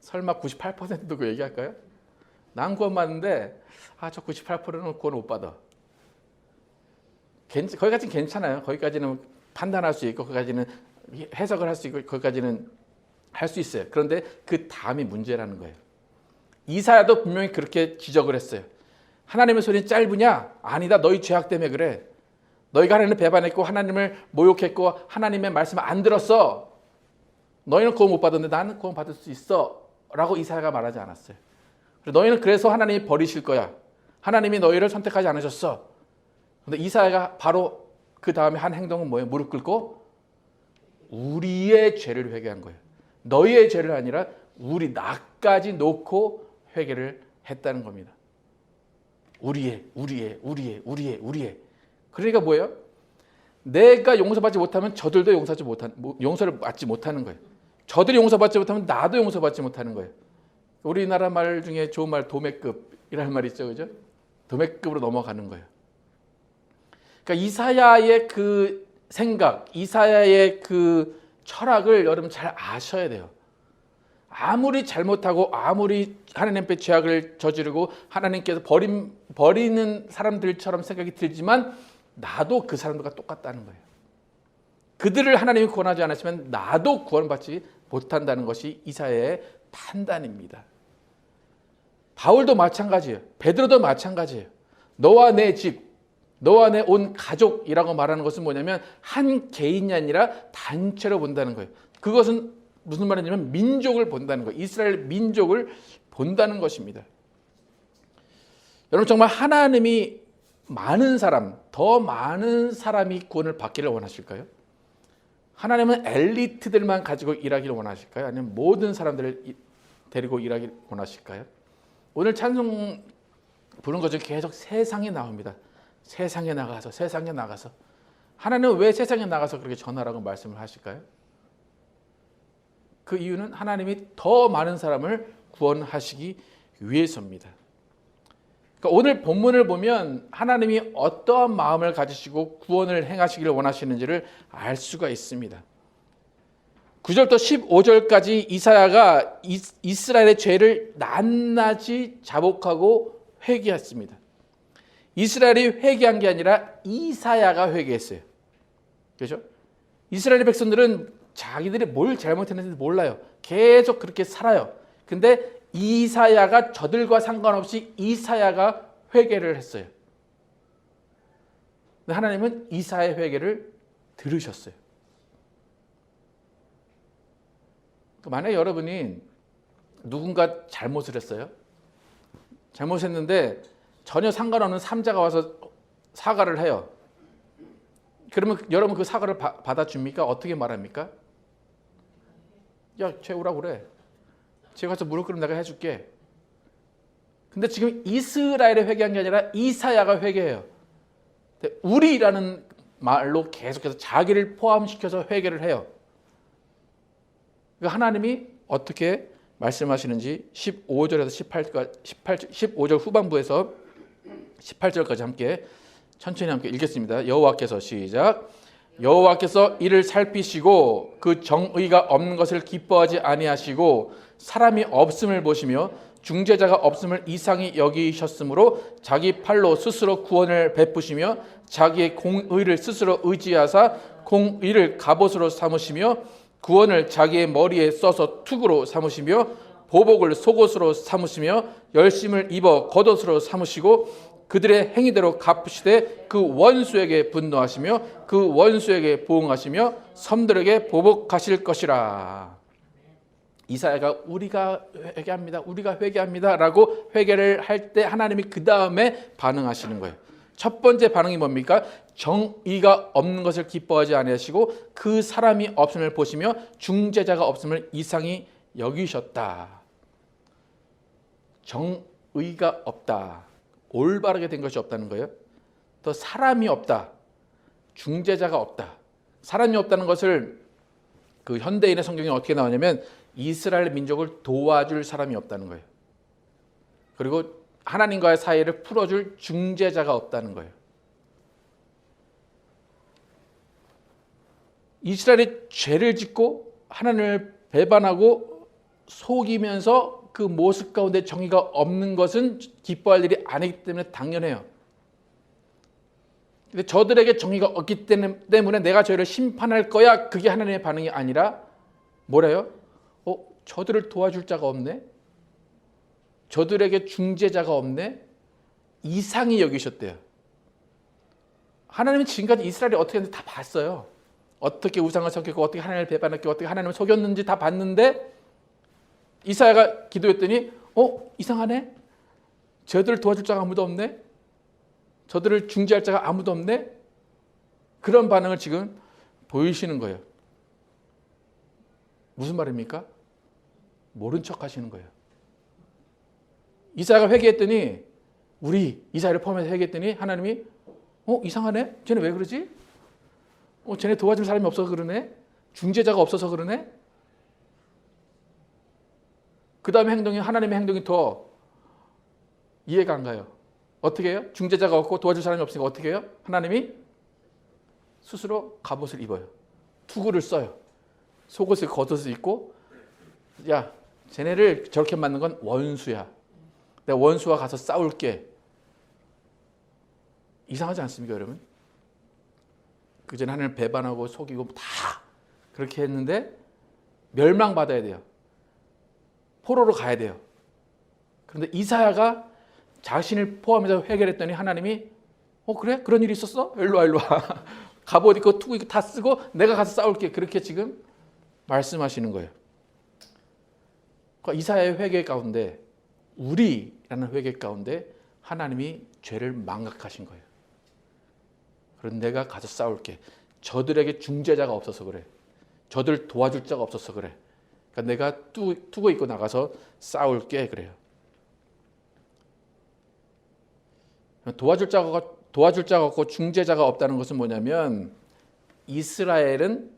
설마 98%도 그 얘기할까요? 난 구원 받는데 저 98%는 구원 못 받아. 거기까지는 괜찮아요. 거기까지는 판단할 수 있고 거기까지는 해석을 할 수 있고 거기까지는 할 수 있어요. 그런데 그 다음이 문제라는 거예요. 이사야도 분명히 그렇게 지적을 했어요. 하나님의 소리는 짧으냐? 아니다. 너희 죄악 때문에 그래. 너희가 하나님을 배반했고 하나님을 모욕했고 하나님의 말씀을 안 들었어. 너희는 구원 못 받았는데 나는 구원 받을 수 있어. 라고 이사야가 말하지 않았어요. 너희는 그래서 하나님이 버리실 거야. 하나님이 너희를 선택하지 않으셨어. 그런데 이사야가 바로 그 다음에 한 행동은 뭐예요? 무릎 꿇고 우리의 죄를 회개한 거예요. 너희의 죄를 아니라 나까지 놓고 회개를 했다는 겁니다. 우리의. 그러니까 뭐예요? 내가 용서받지 못하면 저들도 용서를 받지 못하는 거예요. 저들이 용서받지 못하면 나도 용서받지 못하는 거예요. 우리나라 말 중에 좋은 말 도매급이라는 말이 있죠. 그죠? 도매급으로 넘어가는 거예요. 그러니까 이사야의 그 생각, 이사야의 그 철학을 여러분 잘 아셔야 돼요. 아무리 잘못하고 아무리 하나님 앞에 죄악을 저지르고 하나님께서 버리는 사람들처럼 생각이 들지만 나도 그 사람들과 똑같다는 거예요. 그들을 하나님이 구원하지 않았으면 나도 구원받지 못한다는 것이 이사야의 판단입니다. 바울도 마찬가지예요. 베드로도 마찬가지예요. 너와 내 집, 너와 내 온 가족이라고 말하는 것은 뭐냐면 한 개인이 아니라 단체로 본다는 거예요. 그것은 무슨 말이냐면 민족을 본다는 거예요. 이스라엘 민족을 본다는 것입니다. 여러분 정말 하나님이 더 많은 사람이 구원을 받기를 원하실까요? 하나님은 엘리트들만 가지고 일하기를 원하실까요? 아니면 모든 사람들을 데리고 일하기를 원하실까요? 오늘 찬송 부른 것 중에 계속 세상에 나옵니다. 세상에 나가서. 하나님은 왜 세상에 나가서 그렇게 전하라고 말씀을 하실까요? 그 이유는 하나님이 더 많은 사람을 구원하시기 위해서입니다. 그러니까 오늘 본문을 보면 하나님이 어떠한 마음을 가지시고 구원을 행하시기를 원하시는지를 알 수가 있습니다. 9절부터 15절까지 이사야가 이스라엘의 죄를 낱낱이 자복하고 회개했습니다. 이스라엘이 회개한 게 아니라 이사야가 회개했어요. 그렇죠? 이스라엘 백성들은 자기들이 뭘 잘못했는지 몰라요. 계속 그렇게 살아요. 근데 이사야가 저들과 상관없이 이사야가 회개를 했어요. 근데 하나님은 이사야의 회개를 들으셨어요. 만약에 여러분이 누군가 잘못을 했어요. 잘못했는데 전혀 상관없는 삼자가 와서 사과를 해요. 그러면 여러분 그 사과를 받아줍니까? 어떻게 말합니까? 야, 쟤 오라고 그래. 쟤 가서 무릎 꿇으면 내가 해줄게. 근데 지금 이스라엘이 회개한 게 아니라 이사야가 회개해요. 우리라는 말로 계속해서 자기를 포함시켜서 회개를 해요. 하나님이 어떻게 말씀하시는지 15절에서 15절 후반부에서 18절까지 함께 천천히 함께 읽겠습니다. 여호와께서 시작. 여호와께서 이를 살피시고 그 정의가 없는 것을 기뻐하지 아니하시고 사람이 없음을 보시며 중재자가 없음을 이상히 여기셨으므로 자기 팔로 스스로 구원을 베푸시며 자기의 공의를 스스로 의지하사 공의를 갑옷으로 삼으시며 구원을 자기의 머리에 써서 투구로 삼으시며 보복을 속옷으로 삼으시며 열심을 입어 겉옷으로 삼으시고 그들의 행위대로 갚으시되 그 원수에게 분노하시며 그 원수에게 보응하시며 섬들에게 보복하실 것이라. 이사야가 우리가 회개합니다 라고 회개를 할 때 하나님이 그 다음에 반응하시는 거예요. 첫 번째 반응이 뭡니까? 정의가 없는 것을 기뻐하지 아니하시고 그 사람이 없음을 보시며 중재자가 없음을 이상히 여기셨다. 정의가 없다. 올바르게 된 것이 없다는 거예요. 또 사람이 없다. 중재자가 없다. 사람이 없다는 것을 그 현대인의 성경에 어떻게 나오냐면 이스라엘 민족을 도와줄 사람이 없다는 거예요. 그리고 하나님과의 사이를 풀어줄 중재자가 없다는 거예요. 이스라엘이 죄를 짓고 하나님을 배반하고 속이면서 그 모습 가운데 정의가 없는 것은 기뻐할 일이 아니기 때문에 당연해요. 근데 저들에게 정의가 없기 때문에 내가 저희를 심판할 거야. 그게 하나님의 반응이 아니라 뭐래요? 저들을 도와줄 자가 없네. 저들에게 중재자가 없네. 이상히 여기셨대요. 하나님은 지금까지 이스라엘이 어떻게 했는지 다 봤어요. 어떻게 우상을 섬겼고 어떻게 하나님을 배반했고 어떻게 하나님을 속였는지 다 봤는데 이사야가 기도했더니 이상하네. 저들을 도와줄 자가 아무도 없네. 저들을 중재할 자가 아무도 없네. 그런 반응을 지금 보이시는 거예요. 무슨 말입니까? 모른 척 하시는 거예요. 이사야가 회개했더니 우리 이사야를 포함해서 회개했더니 하나님이 이상하네? 쟤네 왜 그러지? 쟤네 도와줄 사람이 없어서 그러네? 중재자가 없어서 그러네? 그 다음에 하나님의 행동이 더 이해가 안 가요. 어떻게 해요? 중재자가 없고 도와줄 사람이 없으니까 어떻게 해요? 하나님이 스스로 갑옷을 입어요. 투구를 써요. 속옷을 겉옷을 입고 야, 쟤네를 저렇게 만든 건 원수야. 내가 원수와 가서 싸울게. 이상하지 않습니까, 여러분? 그전에 하나님을 배반하고 속이고 다 그렇게 했는데 멸망받아야 돼요. 포로로 가야 돼요. 그런데 이사야가 자신을 포함해서 회개를 했더니 하나님이 그래? 그런 일이 있었어? 일로 와. 갑옷 입고 투구 입고 다 쓰고 내가 가서 싸울게. 그렇게 지금 말씀하시는 거예요. 그러니까 이사야의 회개 가운데 우리라는 회개 가운데 하나님이 죄를 망각하신 거예요. 그럼 내가 가서 싸울게. 저들에게 중재자가 없어서 그래. 저들 도와줄 자가 없어서 그래. 그러니까 내가 투구 입고 나가서 싸울게 그래요. 도와줄 자가 없고 중재자가 없다는 것은 뭐냐면 이스라엘은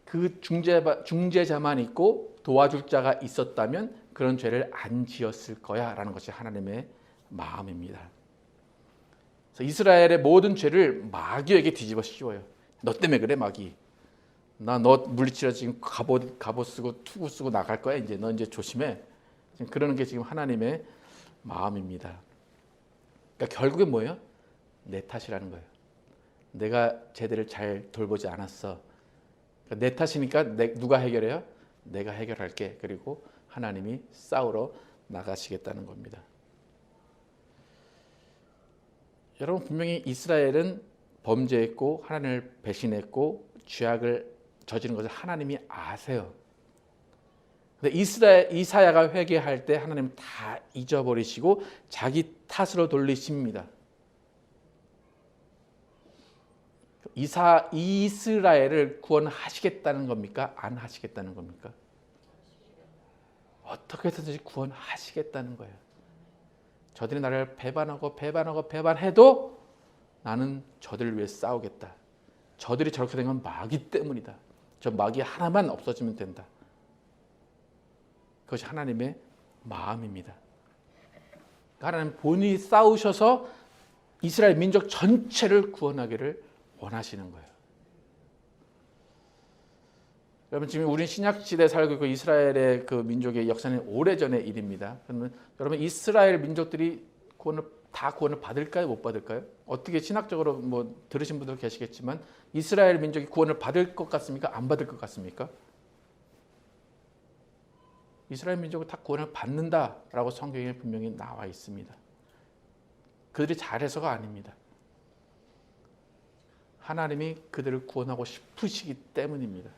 그 중재자만 있고 도와줄 자가 있었다면 그런 죄를 안 지었을 거야 라는 것이 하나님의 마음입니다. 그래서 이스라엘의 모든 죄를 마귀에게 뒤집어 씌워요. 너 때문에 그래 마귀. 나 너 물리치려 지금 갑옷 쓰고 투구 쓰고 나갈 거야. 너 이제 조심해. 지금 그러는 게 지금 하나님의 마음입니다. 그러니까 결국엔 뭐예요? 내 탓이라는 거예요. 내가 제대로 잘 돌보지 않았어. 내 탓이니까 누가 해결해요? 내가 해결할게. 그리고 하나님이 싸우러 나가시겠다는 겁니다. 여러분, 분명히 이스라엘은 범죄했고 하나님을 배신했고 죄악을 저지른 것을 하나님이 아세요. 근데 이사야가 회개할 때 하나님 다 잊어버리시고 자기 탓으로 돌리십니다. 이스라엘을 구원하시겠다는 겁니까? 안 하시겠다는 겁니까? 어떻게 해서든지 구원하시겠다는 거예요. 저들이 나를 배반해도 나는 저들을 위해 싸우겠다. 저들이 저렇게 된 건 마귀 때문이다. 저 마귀 하나만 없어지면 된다. 그것이 하나님의 마음입니다. 하나님 본인이 싸우셔서 이스라엘 민족 전체를 구원하기를 원하시는 거예요. 여러분, 지금 우리는 신약 시대에 살고 있고 이스라엘의 그 민족의 역사는 오래전의 일입니다. 그러면 여러분, 이스라엘 민족들이 구원을 받을까요? 못 받을까요? 어떻게 신학적으로 뭐 들으신 분들 계시겠지만 이스라엘 민족이 구원을 받을 것 같습니까? 안 받을 것 같습니까? 이스라엘 민족은 다 구원을 받는다라고 성경에 분명히 나와 있습니다. 그들이 잘해서가 아닙니다. 하나님이 그들을 구원하고 싶으시기 때문입니다.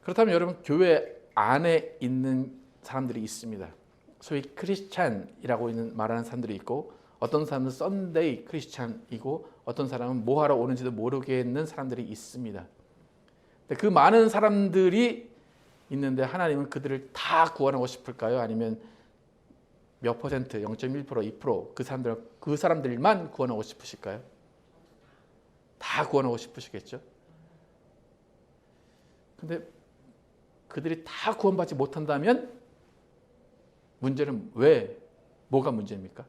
그렇다면 여러분, 교회 안에 있는 사람들이 있습니다. 소위 크리스찬이라고 말하는 사람들이 있고, 어떤 사람은 썬데이 크리스찬이고, 어떤 사람은 뭐 하러 오는지도 모르겠는 사람들이 있습니다. 그 많은 사람들이 있는데 하나님은 그들을 다 구원하고 싶을까요? 아니면 몇 퍼센트, 0.1%, 2% 그 사람들만 구원하고 싶으실까요? 다 구원하고 싶으시겠죠? 근데 그들이 다 구원받지 못한다면 문제는 뭐가 문제입니까?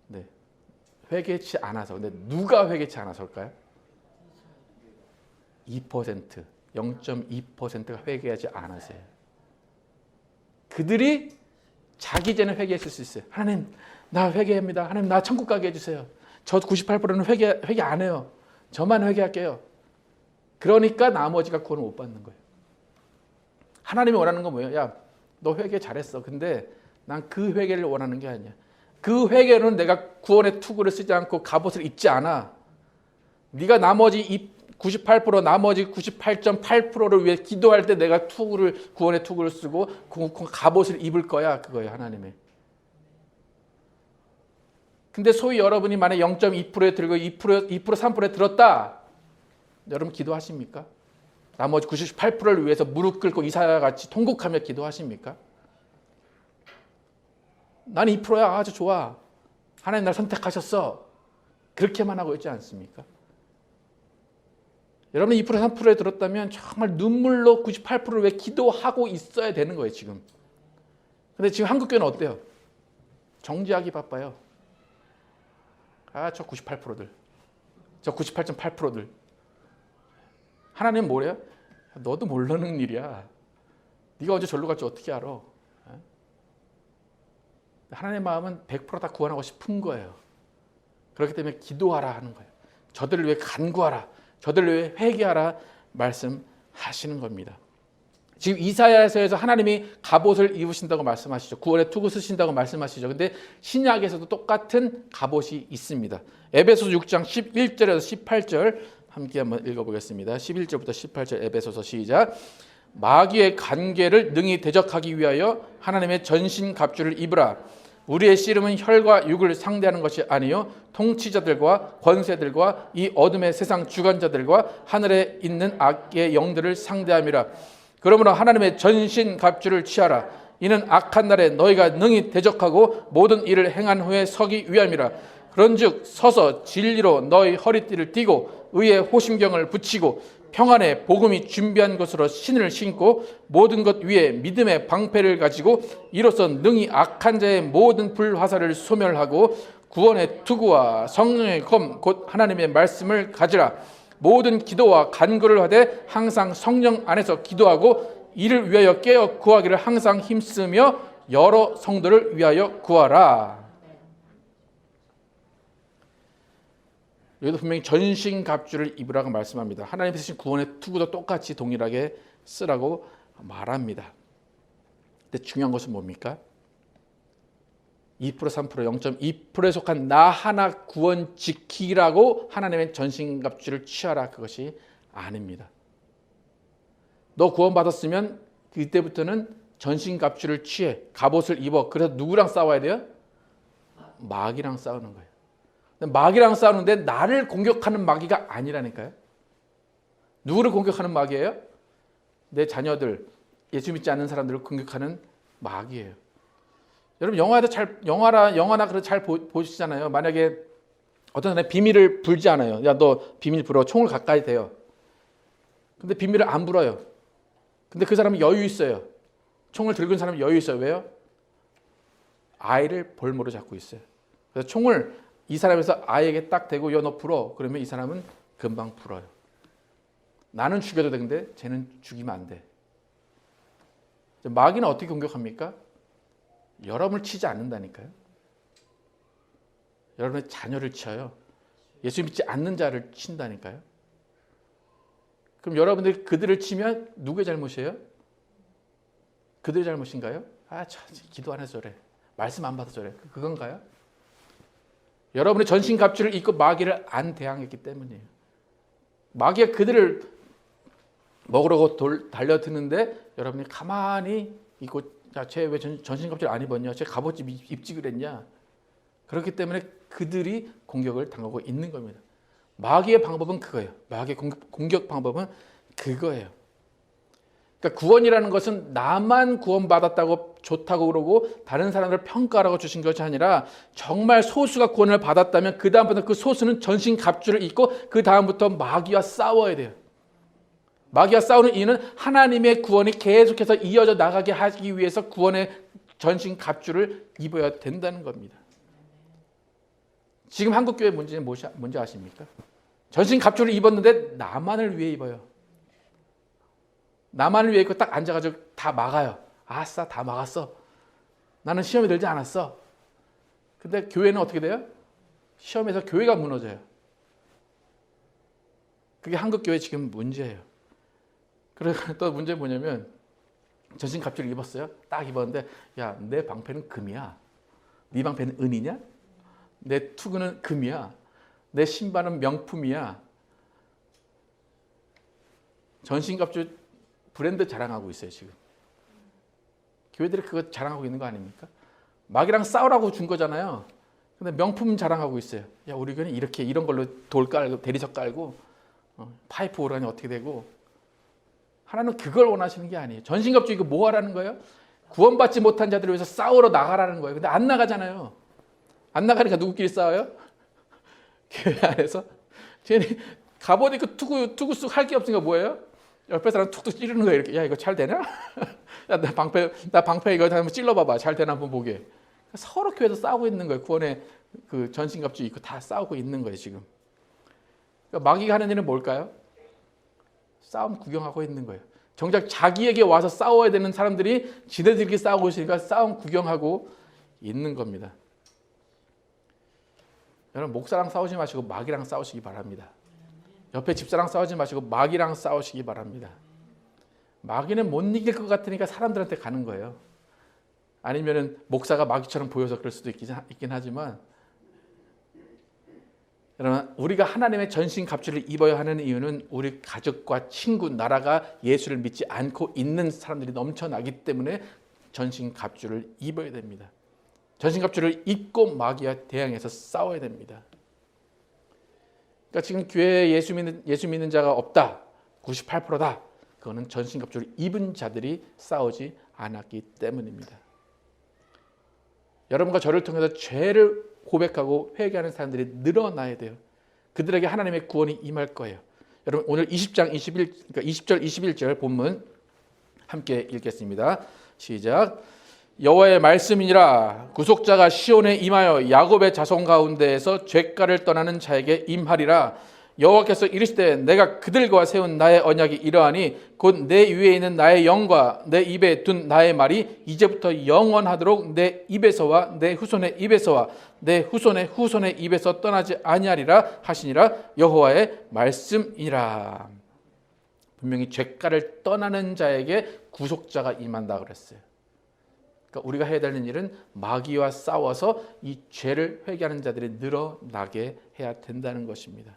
네, 회개치 않아서. 근데 누가 회개치 않아서일까요? 2%, 0.2%가 회개하지 않으세요. 그들이 자기 전에 회개했을 수 있어요. 하나님, 나 회개합니다. 하나님, 나 천국 가게 해주세요. 저 98%는 회개 안 해요. 저만 회개할게요. 그러니까 나머지가 구원을 못 받는 거예요. 하나님이 원하는 건 뭐예요? 야, 너 회개 잘했어. 근데 난 그 회개를 원하는 게 아니야. 그 회개는 내가 구원의 투구를 쓰지 않고 갑옷을 입지 않아. 네가 나머지 98%, 나머지 98.8%를 위해 기도할 때 내가 구원의 투구를 쓰고 갑옷을 입을 거야. 그거예요, 하나님의. 근데 소위 여러분이 만약 0.2%에 들고 2%, 3%에 들었다. 여러분 기도하십니까? 나머지 98%를 위해서 무릎 꿇고 이사야 같이 통곡하며 기도하십니까? 나는 2%야. 아주 좋아. 하나님 날 선택하셨어. 그렇게만 하고 있지 않습니까? 여러분 2%, 3%에 들었다면 정말 눈물로 98%를 위해 기도하고 있어야 되는 거예요, 지금. 근데 지금 한국교회는 어때요? 정지하기 바빠요. 저 98%들. 저 98.8%들. 하나님은 뭐래요? 너도 모르는 일이야. 네가 언제 절로 갈지 어떻게 알아? 하나님의 마음은 100% 다 구원하고 싶은 거예요. 그렇기 때문에 기도하라 하는 거예요. 저들을 위해 간구하라. 저들을 위해 회개하라 말씀하시는 겁니다. 지금 이사야서에서 하나님이 갑옷을 입으신다고 말씀하시죠. 구원의 투구 쓰신다고 말씀하시죠. 근데 신약에서도 똑같은 갑옷이 있습니다. 에베소서 6장 11절에서 18절 함께 한번 읽어보겠습니다. 11절부터 18절 에베소서 시작. 마귀의 간계를 능히 대적하기 위하여 하나님의 전신 갑주를 입으라. 우리의 씨름은 혈과 육을 상대하는 것이 아니요 통치자들과 권세들과 이 어둠의 세상 주관자들과 하늘에 있는 악의 영들을 상대함이라. 그러므로 하나님의 전신 갑주를 취하라. 이는 악한 날에 너희가 능히 대적하고 모든 일을 행한 후에 서기 위함이라. 그런즉 서서 진리로 너희 허리띠를 띠고 의의 호심경을 붙이고 평안의 복음이 준비한 것으로 신을 신고 모든 것 위에 믿음의 방패를 가지고 이로써 능히 악한 자의 모든 불화살을 소멸하고 구원의 투구와 성령의 검 곧 하나님의 말씀을 가지라. 모든 기도와 간구를 하되 항상 성령 안에서 기도하고 이를 위하여 깨어 구하기를 항상 힘쓰며 여러 성도를 위하여 구하라. 여기도 분명히 전신갑주를 입으라고 말씀합니다. 하나님이 쓰신 구원의 투구도 똑같이 동일하게 쓰라고 말합니다. 근데 중요한 것은 뭡니까? 2%, 3%, 0.2%에 속한 나 하나 구원 지키라고 하나님의 전신갑주를 취하라, 그것이 아닙니다. 너 구원 받았으면 그때부터는 전신갑주를 취해, 갑옷을 입어. 그래서 누구랑 싸워야 돼요? 마귀랑 싸우는 거예요. 마귀랑 싸우는데 나를 공격하는 마귀가 아니라니까요. 누구를 공격하는 마귀예요? 내 자녀들, 예수 믿지 않는 사람들을 공격하는 마귀예요. 여러분 영화나 그런 잘 보시잖아요. 만약에 어떤 사람이 비밀을 불지 않아요. 야, 너 비밀 불어. 총을 가까이 대요. 근데 비밀을 안 불어요. 근데 그 사람은 여유 있어요. 총을 들고 있는 사람은 여유 있어요. 왜요? 아이를 볼모로 잡고 있어요. 그래서 총을 이 사람에서 아이에게 딱 대고 야, 너 불어. 그러면 이 사람은 금방 불어요. 나는 죽여도 되는데 쟤는 죽이면 안 돼. 마귀는 어떻게 공격합니까? 여러분을 치지 않는다니까요. 여러분의 자녀를 쳐요. 예수 믿지 않는 자를 친다니까요. 그럼 여러분들이 그들을 치면 누구의 잘못이에요? 그들의 잘못인가요? 아, 기도 안 해서 저래. 말씀 안 받아서 저래. 그건가요? 여러분의 전신갑주를 입고 마귀를 안 대항했기 때문이에요. 마귀가 그들을 먹으려고 달려드는데 여러분이 가만히 있고, 야, 쟤 왜 전신갑주를 안 입었냐? 쟤 갑옷 입지 그랬냐? 그렇기 때문에 그들이 공격을 당하고 있는 겁니다. 마귀의 방법은 그거예요. 마귀의 공격 방법은 그거예요. 그러니까 구원이라는 것은 나만 구원받았다고 좋다고 그러고 다른 사람들을 평가하라고 주신 것이 아니라 정말 소수가 구원을 받았다면 그 다음부터 그 소수는 전신갑주를 입고 그 다음부터 마귀와 싸워야 돼요. 마귀와 싸우는 이유는 하나님의 구원이 계속해서 이어져 나가게 하기 위해서 구원의 전신갑주를 입어야 된다는 겁니다. 지금 한국교회 문제는 뭔지 아십니까? 전신갑주를 입었는데 나만을 위해 입어요. 나만을 위해 입고 딱 앉아가지고 다 막아요. 아싸, 다 막았어. 나는 시험에 들지 않았어. 근데 교회는 어떻게 돼요? 시험에서 교회가 무너져요. 그게 한국교회 지금 문제예요. 그리고 또 문제는 뭐냐면 전신갑주를 입었어요. 딱 입었는데 야, 내 방패는 금이야. 네 방패는 은이냐? 내 투구는 금이야. 내 신발은 명품이야. 전신갑주 브랜드 자랑하고 있어요, 지금. 교회들이 그거 자랑하고 있는 거 아닙니까? 마귀랑 싸우라고 준 거잖아요. 근데 명품 자랑하고 있어요. 야, 우리 교회는 이렇게 이런 걸로 돌 깔고 대리석 깔고 파이프 오르가니 어떻게 되고. 하나님은 그걸 원하시는 게 아니에요. 전신갑주 이거 뭐 하라는 거예요? 구원받지 못한 자들을 위해서 싸우러 나가라는 거예요. 근데 안 나가잖아요. 안 나가니까 누구끼리 싸워요? 교회 안에서. 쟤네 갑옷 입고 투구 쑥 할 게 없으니까 뭐예요? 옆에 사람 툭툭 찌르는 거예요. 이렇게. 야, 이거 잘 되냐? 야, 나 방패 이거 한번 찔러봐봐. 잘 되나 한번 보게. 서로 교회에서 싸우고 있는 거예요. 구원의 그 전신갑주 입고 다 싸우고 있는 거예요, 지금. 그러니까 마귀가 하는 일은 뭘까요? 싸움 구경하고 있는 거예요. 정작 자기에게 와서 싸워야 되는 사람들이 지네들끼리 싸우고 있으니까 싸움 구경하고 있는 겁니다. 여러분, 목사랑 싸우지 마시고 마귀랑 싸우시기 바랍니다. 옆에 집사랑 싸우지 마시고 마귀랑 싸우시기 바랍니다. 마귀는 못 이길 것 같으니까 사람들한테 가는 거예요. 아니면은 목사가 마귀처럼 보여서 그럴 수도 있긴 하지만, 여러분, 우리가 하나님의 전신갑주를 입어야 하는 이유는 우리 가족과 친구, 나라가 예수를 믿지 않고 있는 사람들이 넘쳐나기 때문에 전신갑주를 입어야 됩니다. 전신갑주를 입고 마귀와 대항해서 싸워야 됩니다. 그러니까 지금 교회에 예수 믿는 자가 없다, 98%다. 그거는 전신갑주를 입은 자들이 싸우지 않았기 때문입니다. 여러분과 저를 통해서 죄를 고백하고 회개하는 사람들이 늘어나야 돼요. 그들에게 하나님의 구원이 임할 거예요. 여러분, 오늘 20장 20절 21절 본문 함께 읽겠습니다. 시작. 여호와의 말씀이니라. 구속자가 시온에 임하여 야곱의 자손 가운데에서 죄가를 떠나는 자에게 임하리라. 여호와께서 이르시되 내가 그들과 세운 나의 언약이 이러하니 곧 내 위에 있는 나의 영과 내 입에 둔 나의 말이 이제부터 영원하도록 내 입에서와 내 후손의 입에서와 내 후손의 후손의 입에서 떠나지 아니하리라 하시니라. 여호와의 말씀이라. 분명히 죄가를 떠나는 자에게 구속자가 임한다 그랬어요. 그러니까 우리가 해야 되는 일은 마귀와 싸워서 이 죄를 회개하는 자들이 늘어나게 해야 된다는 것입니다.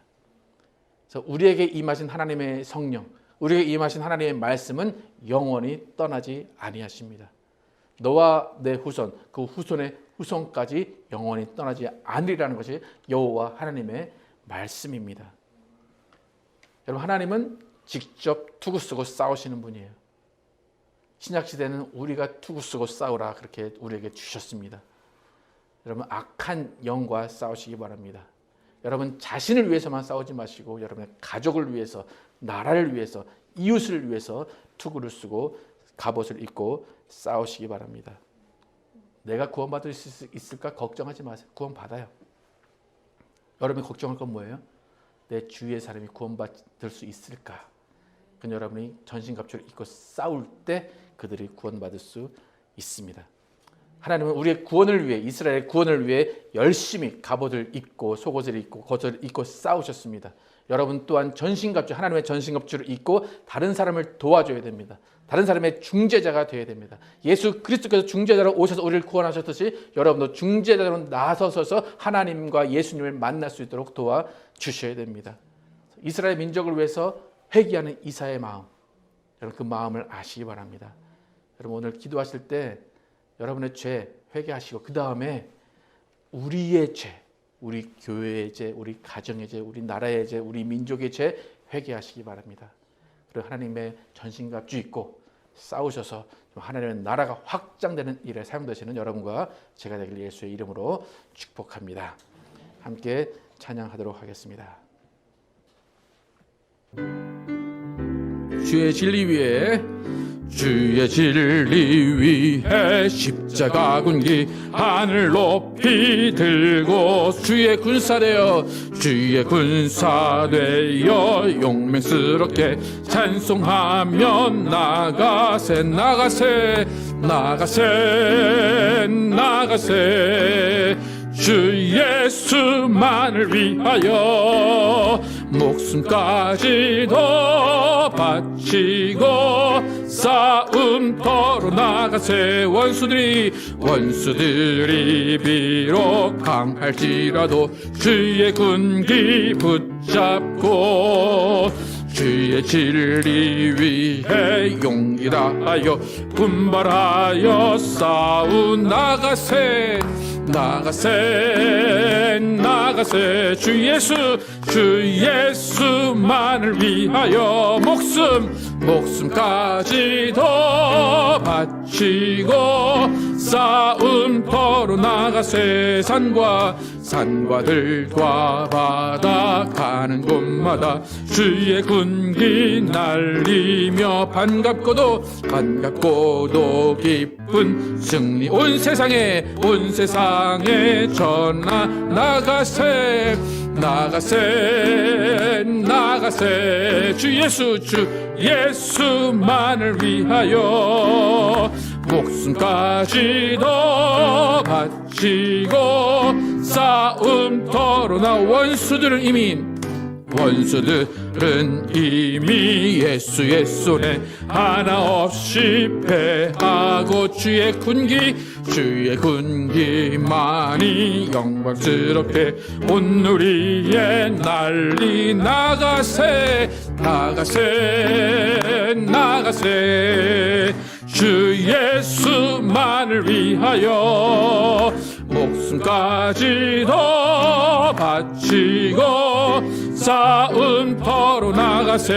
그래서 우리에게 임하신 하나님의 성령, 우리에게 임하신 하나님의 말씀은 영원히 떠나지 아니하십니다. 너와 내 후손, 그 후손의 후손까지 영원히 떠나지 않으리라는 것이 여호와 하나님의 말씀입니다. 여러분, 하나님은 직접 투구 쓰고 싸우시는 분이에요. 신약시대는 우리가 투구 쓰고 싸우라 그렇게 우리에게 주셨습니다. 여러분, 악한 영과 싸우시기 바랍니다. 여러분 자신을 위해서만 싸우지 마시고 여러분의 가족을 위해서, 나라를 위해서, 이웃을 위해서 투구를 쓰고 갑옷을 입고 싸우시기 바랍니다. 내가 구원받을 수 있을까 걱정하지 마세요. 구원받아요. 여러분이 걱정할 건 뭐예요? 내 주위의 사람이 구원받을 수 있을까? 그 여러분이 전신갑주를 입고 싸울 때 그들이 구원받을 수 있습니다. 하나님은 우리의 구원을 위해, 이스라엘의 구원을 위해 열심히 갑옷을 입고 속옷을 입고 겉옷을 입고 싸우셨습니다. 여러분 또한 전신갑주, 하나님의 전신갑주를 입고 다른 사람을 도와줘야 됩니다. 다른 사람의 중재자가 되어야 됩니다. 예수 그리스도께서 중재자로 오셔서 우리를 구원하셨듯이 여러분도 중재자로 나서서 하나님과 예수님을 만날 수 있도록 도와주셔야 됩니다. 이스라엘 민족을 위해서 회개하는 이사의 마음, 여러분 그 마음을 아시기 바랍니다. 여러분 오늘 기도하실 때 여러분의 죄 회개하시고 그 다음에 우리의 죄, 우리 교회의 죄, 우리 가정의 죄, 우리 나라의 죄, 우리 민족의 죄 회개하시기 바랍니다. 그리고 하나님의 전신갑주 입고 싸우셔서 하나님의 나라가 확장되는 일에 사용되시는 여러분과 제가 되길 예수의 이름으로 축복합니다. 함께 찬양하도록 하겠습니다. 주의 진리 위에, 주의 진리 위에 십자가 군기 하늘 높이 들고 주의 군사 되어, 주의 군사 되어 용맹스럽게 찬송하며 나가세, 나가세, 나가세, 나가세. 주 예수만을 위하여 목숨까지도 바치고 싸움터로 나가세. 원수들이 비록 강할지라도 주의 군기 붙잡고 주의 진리 위해 용기 다하여 분발하여 싸우 나가세, 나가세, 나가세. 주 예수만을 위하여 목숨까지도 바치고 싸움터로 나가세. 산과 들과 바다 가는 곳마다 주의 군기 날리며 반갑고도 기쁜 승리 온 세상에 전하 나가세, 나가세, 나가세. 주 예수만을 위하여 목숨까지도 바치고 싸움터로 나. 원수들은 이미 예수의 손에 하나 없이 패하고 주의 군기만이 영광스럽게 온 우리의 난리 나가세, 나가세, 나가세. 주 예수만을 위하여 목숨까지도 바치고 싸움터로 나가세.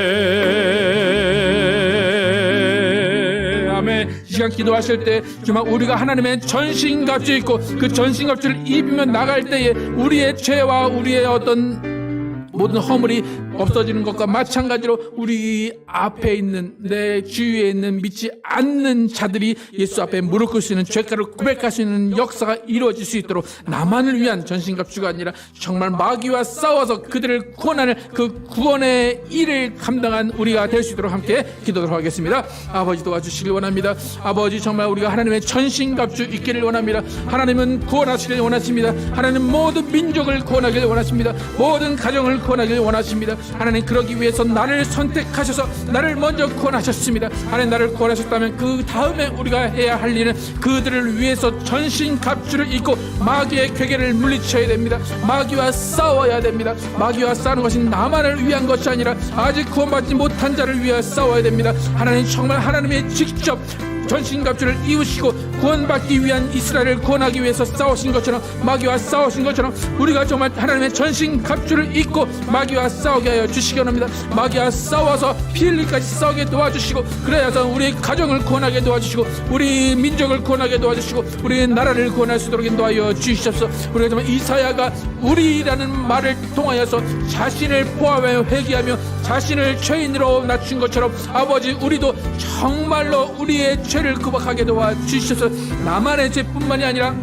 아멘. 이 시간 기도하실 때 정말 우리가 하나님의 전신갑주 입고 그 전신갑주를 입으며 나갈 때에 우리의 죄와 우리의 어떤 모든 허물이 없어지는 것과 마찬가지로 우리 앞에 있는 내 주위에 있는 믿지 않는 자들이 예수 앞에 무릎 꿇을 수 있는 죄가를 고백할 수 있는 역사가 이루어질 수 있도록 나만을 위한 전신갑주가 아니라 정말 마귀와 싸워서 그들을 구원하는 그 구원의 일을 감당한 우리가 될 수 있도록 함께 기도하도록 하겠습니다. 아버지 도와주시길 원합니다. 아버지 정말 우리가 하나님의 전신갑주 있기를 원합니다. 하나님은 구원하시길 원하십니다. 하나님 모든 민족을 구원하길 원하십니다. 모든 가정을 구원하길 원하십니다. 하나님 그러기 위해서 나를 선택하셔서 나를 먼저 구원하셨습니다. 하나님 나를 구원하셨다면 그 다음에 우리가 해야 할 일은 그들을 위해서 전신갑주를 입고 마귀의 괴계를 물리쳐야 됩니다. 마귀와 싸워야 됩니다. 마귀와 싸우는 것이 나만을 위한 것이 아니라 아직 구원받지 못한 자를 위하여 싸워야 됩니다. 하나님 정말 하나님의 직접 전신갑주를 입으시고 구원받기 위한 이스라엘을 구원하기 위해서 싸우신 것처럼 마귀와 싸우신 것처럼 우리가 정말 하나님의 전신갑주를 입고 마귀와 싸우게 하여 주시기 원합니다. 마귀와 싸워서 피 흘리기까지 싸우게 도와주시고 그래서 우리 가정을 구원하게 도와주시고 우리 민족을 구원하게 도와주시고 우리 나라를 구원할 수 있도록 인도하여 주시옵소서. 우리가 정말 이사야가 우리라는 말을 통하여서 자신을 포함하여 회개하며 자신을 죄인으로 낮춘 것처럼 아버지 우리도 정말로 우리의 죄를 구박하게 도와주시옵소서. 나만의 죄뿐만이 아니라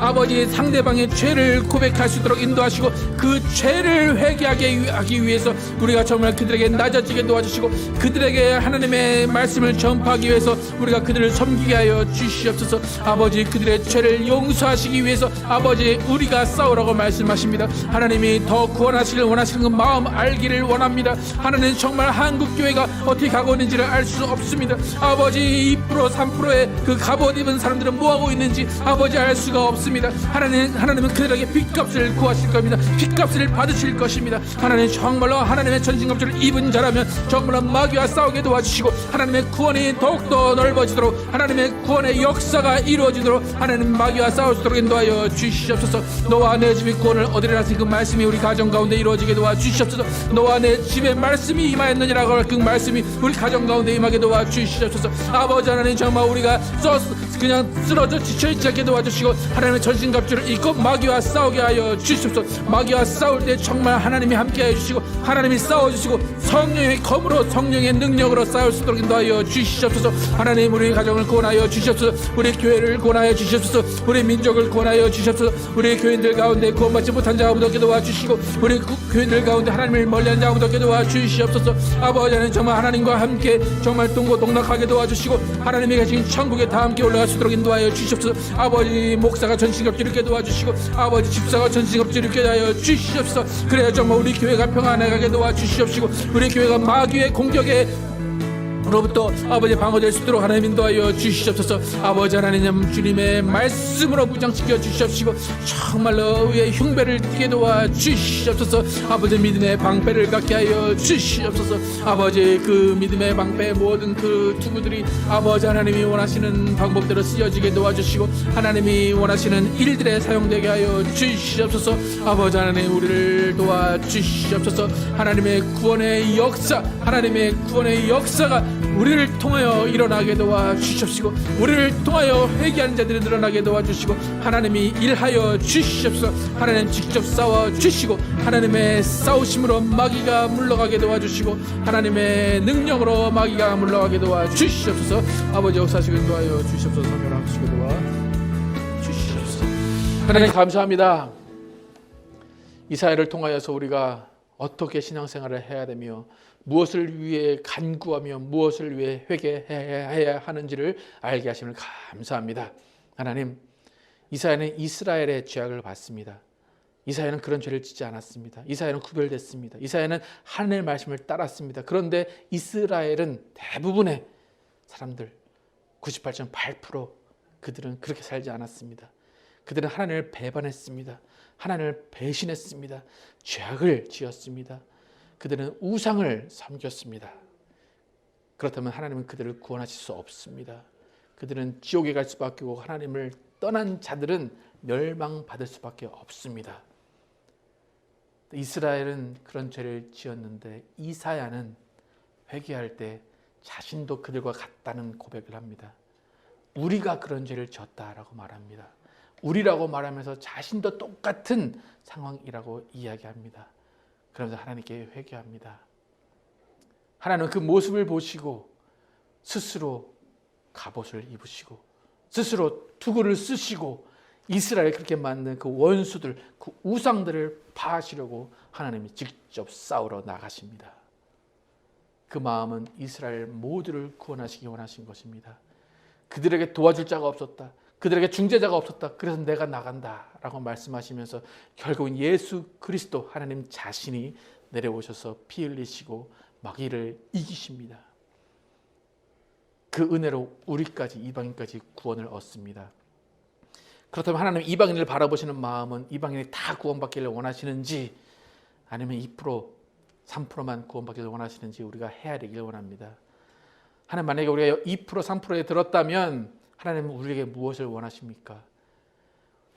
아버지 상대방의 죄를 고백할 수 있도록 인도하시고 그 죄를 회개하게 하기 위해서 우리가 정말 그들에게 낮아지게 도와주시고 그들에게 하나님의 말씀을 전파하기 위해서 우리가 그들을 섬기게 하여 주시옵소서. 아버지 그들의 죄를 용서하시기 위해서 아버지 우리가 싸우라고 말씀하십니다. 하나님이 더 구원하시길 원하시는 그 마음 알기를 원합니다. 하나님 정말 한국교회가 어떻게 가고 있는지를 알 수 없습니다. 아버지 2% 3%의 그 갑옷 입은 사람들은 뭐하고 있는지 아버지 알 수가 없습니다. 하나님은 그들에게 핏값을 구하실 겁니다. 핏값을 받으실 것입니다. 하나님 정말로 하나님의 전신갑주를 입은 자라면 정말로 마귀와 싸우게 도와주시고 하나님의 구원이 더욱더 넓어지도록 하나님의 구원의 역사가 이루어지도록 하나님 마귀와 싸울 수 있도록 인도하여 주시옵소서. 너와 내 집이 구원을 얻으리라 하신 그 말씀이 우리 가정 가운데 이루어지게 도와주시옵소서. 너와 내 집에 말씀이 임하였느니라고 할 그 말씀이 우리 가정 가운데 임하게 도와주시옵소서. 아버지 하나님 정말 우리가 그냥 쓰러져 지쳐있지 않게 도와주시고 하나님의 전신갑주를 입고 마귀와 싸우게 하여 주시옵소서. 마귀와 싸울 때 정말 하나님이 함께하여 주시고 하나님이 싸워주시고 성령의 검으로 성령의 능력으로 싸울 수 있도록 인도하여 주시옵소서. 하나님 우리 가정을 구원하여 주시옵소서. 우리 교회를 구원하여 주시옵소서. 우리 민족을 구원하여 주시옵소서. 우리 교인들 가운데 구원받지 못한 자 아무도 없게 도와주시고 우리 교인들 가운데 하나님을 멀리한 자 아무도 없게 도와주시옵소서. 아버지 하나님 정말 하나님과 함께 정말 동고동락하게 도와주시고 하나님이 계신 천국에 다 함께 올라갈 수 있도록 인도하여 주시옵소서. 아버지 목사가 전신갑주를 입게 도와주시고 아버지 집사가 전신갑주를 입게 하여 주시옵소서. 그래야 정말 우리 교회가 평안하게 도와주시옵시고 우리 교회가 마귀의 공격에 로부터 아버지 방어될 수 있도록 하나님 인도하여 주시옵소서. 아버지 하나님 주님의 말씀으로 무장시켜 주시옵시고 정말로 의의 흉배를 띠게 도와 주시옵소서. 아버지 믿음의 방패를 갖게 하여 주시옵소서. 아버지 그 믿음의 방패 모든 그 투구들이 아버지 하나님이 원하시는 방법대로 쓰여지게 도와주시고 하나님이 원하시는 일들에 사용되게 하여 주시옵소서. 아버지 하나님 우리를 도와주시옵소서. 하나님의 구원의 역사 하나님의 구원의 역사가 우리를 통하여 일어나게 도와주시옵시고 우리를 통하여 회개하는 자들이 늘어나게 도와주시고 하나님이 일하여 주시옵소서. 하나님 직접 싸워주시고 하나님의 싸우심으로 마귀가 물러가게 도와주시고 하나님의 능력으로 마귀가 물러가게 도와주시옵소서. 아버지 역사하시고 인도하여 주시옵소서. 선별하시고 도와주시옵소서. 하나님 감사합니다. 이사야를 통하여서 우리가 어떻게 신앙생활을 해야 되며 무엇을 위해 간구하며 무엇을 위해 회개해야 하는지를 알게 하심을 감사합니다. 하나님, 이사야는 이스라엘의 죄악을 받습니다. 이사야는 그런 죄를 짓지 않았습니다. 이사야는 구별됐습니다. 이사야는 하나님의 말씀을 따랐습니다. 그런데 이스라엘은 대부분의 사람들 98.8% 그들은 그렇게 살지 않았습니다. 그들은 하나님을 배반했습니다. 하나님을 배신했습니다. 죄악을 지었습니다. 그들은 우상을 섬겼습니다. 그렇다면 하나님은 그들을 구원하실 수 없습니다. 그들은 지옥에 갈 수밖에 없고 하나님을 떠난 자들은 멸망받을 수밖에 없습니다. 이스라엘은 그런 죄를 지었는데 이사야는 회개할 때 자신도 그들과 같다는 고백을 합니다. 우리가 그런 죄를 지었다라고 말합니다. 우리라고 말하면서 자신도 똑같은 상황이라고 이야기합니다. 그러면서 하나님께 회개합니다. 하나님은 그 모습을 보시고 스스로 갑옷을 입으시고 스스로 투구를 쓰시고 이스라엘 그렇게 만든 그 원수들, 그 우상들을 파하시려고 하나님이 직접 싸우러 나가십니다. 그 마음은 이스라엘 모두를 구원하시기 원하신 것입니다. 그들에게 도와줄 자가 없었다. 그들에게 중재자가 없었다. 그래서 내가 나간다 라고 말씀하시면서 결국은 예수 그리스도 하나님 자신이 내려오셔서 피 흘리시고 마귀를 이기십니다. 그 은혜로 우리까지 이방인까지 구원을 얻습니다. 그렇다면 하나님 이방인을 바라보시는 마음은 이방인이 다 구원받기를 원하시는지 아니면 2%, 3%만 구원받기를 원하시는지 우리가 헤아리기를 원합니다. 하나님 만약에 우리가 2%, 3%에 들었다면 하나님은 우리에게 무엇을 원하십니까?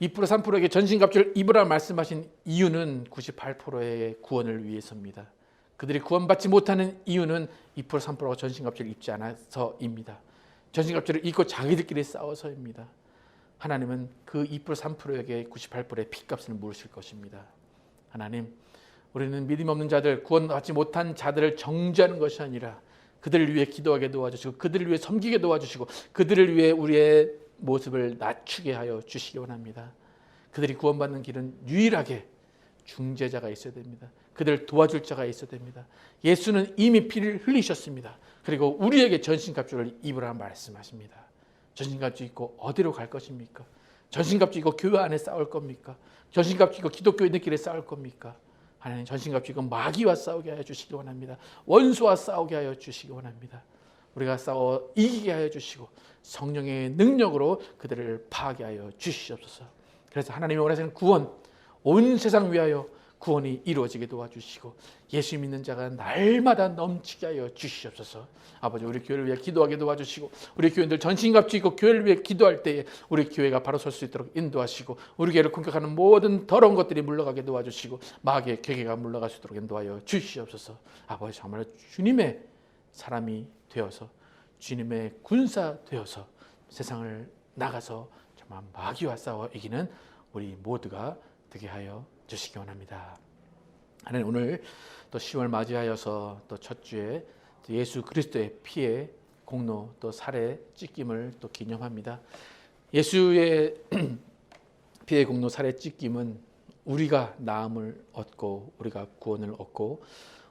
2%, 3%에게 전신갑주를 입으라 말씀하신 이유는 98%의 구원을 위해서입니다. 그들이 구원받지 못하는 이유는 2%, 3%가 전신갑주를 입지 않아서입니다. 전신갑주를 입고 자기들끼리 싸워서입니다. 하나님은 그 2%, 3%에게 98%의 핏값을 물으실 것입니다. 하나님, 우리는 믿음 없는 자들, 구원받지 못한 자들을 정죄하는 것이 아니라 그들을 위해 기도하게 도와주시고 그들을 위해 섬기게 도와주시고 그들을 위해 우리의 모습을 낮추게 하여 주시기 원합니다. 그들이 구원받는 길은 유일하게 중재자가 있어야 됩니다. 그들을 도와줄 자가 있어야 됩니다. 예수는 이미 피를 흘리셨습니다. 그리고 우리에게 전신갑주를 입으라 말씀하십니다. 전신갑주 입고 어디로 갈 것입니까? 전신갑주 입고 교회 안에 싸울 겁니까? 전신갑주 입고 기독교인들끼리 싸울 겁니까? 하나님 전신갑주 입고 마귀와 싸우게 하여 주시기 원합니다. 원수와 싸우게 하여 주시기 원합니다. 우리가 싸워 이기게 하여 주시고 성령의 능력으로 그들을 파하게 하여 주시옵소서. 그래서 하나님이 원하시는 구원, 온 세상 위하여 구원이 이루어지게 도와주시고 예수 믿는 자가 날마다 넘치게 하여 주시옵소서. 아버지, 우리 교회를 위해 기도하게 도와주시고 우리 교인들 전신갑주 입고 교회를 위해 기도할 때에 우리 교회가 바로 설 수 있도록 인도하시고 우리 교회를 공격하는 모든 더러운 것들이 물러가게 도와주시고 마귀의 괴계가 물러갈 수 있도록 인도하여 주시옵소서. 아버지, 정말 주님의 사람이 되어서 주님의 군사 되어서 세상을 나가서 정말 마귀와 싸워 이기는 우리 모두가 되게 하여 주시기 원합니다. 하나님, 오늘 또 10월 맞이하여서 또 첫 주에 예수 그리스도의 피의 공로 또 살의 찢김을 또 기념합니다. 예수의 피의 공로 살의 찢김은 우리가 나음을 얻고 우리가 구원을 얻고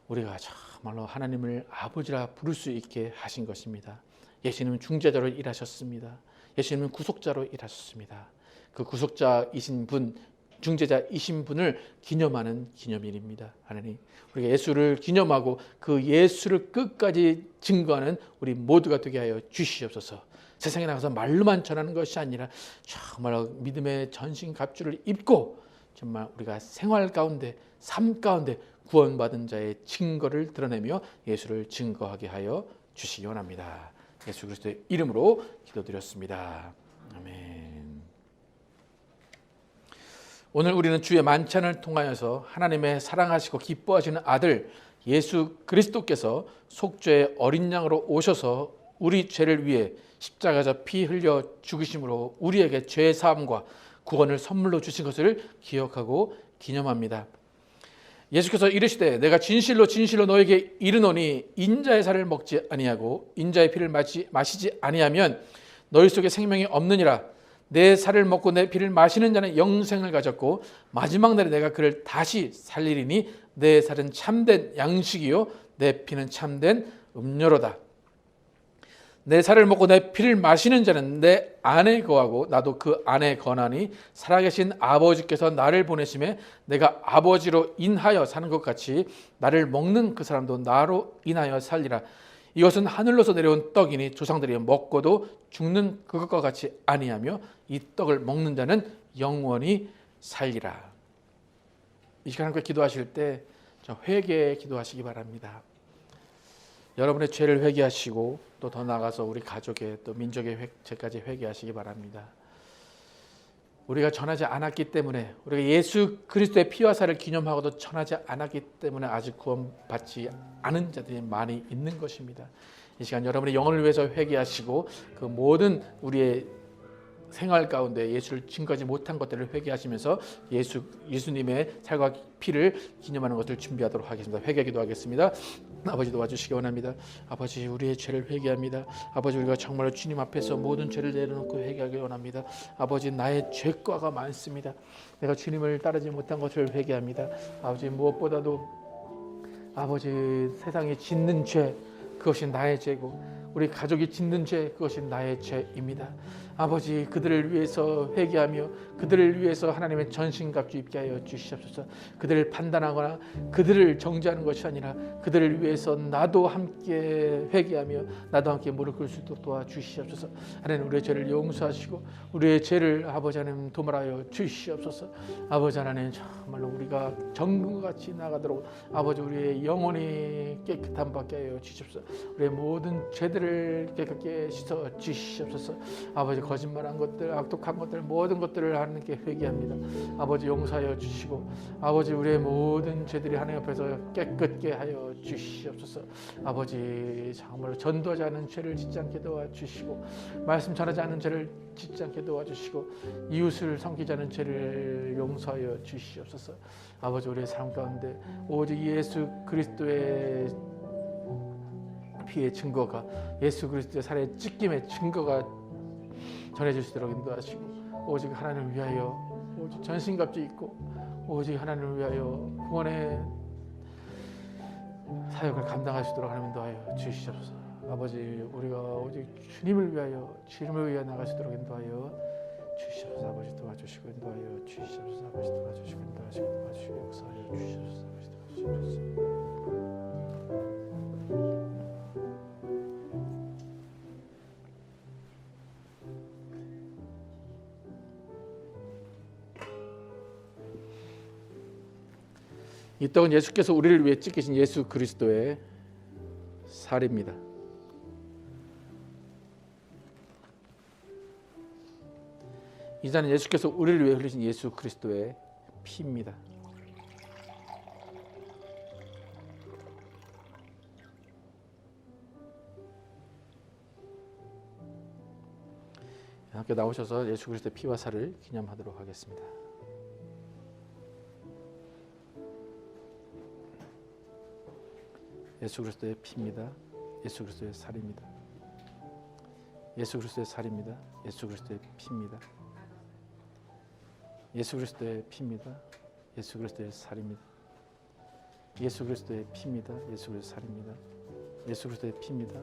우리가 정말로 하나님을 아버지라 부를 수 있게 하신 것입니다. 예수님은 중재자로 일하셨습니다. 예수님은 구속자로 일하셨습니다. 그 구속자이신 분, 중재자이신 분을 기념하는 기념일입니다. 하나님, 우리가 예수를 기념하고 그 예수를 끝까지 증거하는 우리 모두가 되게 하여 주시옵소서. 세상에 나가서 말로만 전하는 것이 아니라 정말 믿음의 전신갑주를 입고 정말 우리가 생활 가운데, 삶 가운데 구원받은 자의 증거를 드러내며 예수를 증거하게 하여 주시기 원합니다. 예수 그리스도의 이름으로 기도드렸습니다. 아멘. 오늘 우리는 주의 만찬을 통하여서 하나님의 사랑하시고 기뻐하시는 아들 예수 그리스도께서 속죄의 어린 양으로 오셔서 우리 죄를 위해 십자가에서 피 흘려 죽으심으로 우리에게 죄 사함과 구원을 선물로 주신 것을 기억하고 기념합니다. 예수께서 이르시되 내가 진실로 진실로 너에게 이르노니 인자의 살을 먹지 아니하고 인자의 피를 마시지 아니하면 너희 속에 생명이 없느니라. 내 살을 먹고 내 피를 마시는 자는 영생을 가졌고 마지막 날에 내가 그를 다시 살리리니 내 살은 참된 양식이요 내 피는 참된 음료로다. 내 살을 먹고 내 피를 마시는 자는 내 안에 거하고 나도 그 안에 거하니 살아계신 아버지께서 나를 보내심에 내가 아버지로 인하여 사는 것 같이 나를 먹는 그 사람도 나로 인하여 살리라. 이것은 하늘로서 내려온 떡이니 조상들이 먹고도 죽는 그것과 같이 아니하며 이 떡을 먹는 자는 영원히 살리라. 이 시간 함께 기도하실 때 회개 기도하시기 바랍니다. 여러분의 죄를 회개하시고 또 더 나아가서 우리 가족의 또 민족의 죄까지 회개하시기 바랍니다. 우리가 전하지 않았기 때문에 우리가 예수 그리스도의 피와 살을 기념하고도 전하지 않았기 때문에 아직 구원받지 않은 자들이 많이 있는 것입니다. 이 시간 여러분의 영혼을 위해서 회개하시고 그 모든 우리의 생활 가운데 예수를 증거하지 못한 것들을 회개하시면서 예수님의 살과 피를 기념하는 것을 준비하도록 하겠습니다. 회개기도 하겠습니다. 아버지 도와주시기 원합니다. 아버지 우리의 죄를 회개합니다. 아버지 우리가 정말로 주님 앞에서 모든 죄를 내려놓고 회개하기 원합니다. 아버지 나의 죄과가 많습니다. 내가 주님을 따르지 못한 것을 회개합니다. 아버지 무엇보다도 아버지 세상이 짓는 죄 그것이 나의 죄고 우리 가족이 짓는 죄 그것이 나의 죄입니다. 아버지 그들을 위해서 회개하며 그들을 위해서 하나님의 전신갑주 입게 하여 주시옵소서. 그들을 판단하거나 그들을 정죄하는 것이 아니라 그들을 위해서 나도 함께 회개하며 나도 함께 무릎 꿇을 수 있도록 도와주시옵소서. 하나님 우리의 죄를 용서하시고 우리의 죄를 아버지 하나님 도말하여 주시옵소서. 아버지 하나님 정말로 우리가 정금같이 나가도록 아버지 우리의 영혼이 깨끗함 받게 하여 주시옵소서. 우리의 모든 죄들을 깨끗게 씻어 주시옵소서. 아버지 거짓말한 것들, 악독한 것들, 모든 것들을 하나님께 회개합니다. 아버지 용서하여 주시고 아버지 우리의 모든 죄들이 하나님 앞에서 깨끗게 하여 주시옵소서. 아버지 정말로 전도하지 않은 죄를 짓지 않게 도와주시고 말씀 전하지 않은 죄를 짓지 않게 도와주시고 이웃을 섬기지 않은 죄를 용서하여 주시옵소서. 아버지 우리의 삶 가운데 오직 예수 그리스도의 피의 증거가 예수 그리스도의 살의 찢김의 증거가 전해질 수 있도록 인도하시고 오직 하나님을 위하여 오직 전신갑주 입고 오직 하나님을 위하여 구원의 사역을 감당할 수 있도록 하나님 인도하여 주시옵소서. 아버지 우리가 오직 주님을 위하여 나갈 수 있도록 인도하여 주시옵소서. 아버지 도와주시고 인도하여 주시옵소서. 아버지 도와주시고 인도하시고 도와주시고 역사하여 주시옵소서. 아버지 도와주시옵소서. 이 떡은 예수께서 우리를 위해 찢기신 예수 그리스도의 살입니다. 이 잔은 예수께서 우리를 위해 흘리신 예수 그리스도의 피입니다. 함께 나오셔서 예수 그리스도의 피와 살을 기념하도록 하겠습니다. 예수 그리스도의 피입니다. 예수 그리스도의 살입니다. 예수 그리스도의 살입니다. 예수 그리스도의 피입니다. 예수 그리스도의 피입니다. 예수 그리스도의 살입니다. 예수 그리스도의 피입니다. 예수 그리스도의 살입니다. 예수 그리스도의 피입니다.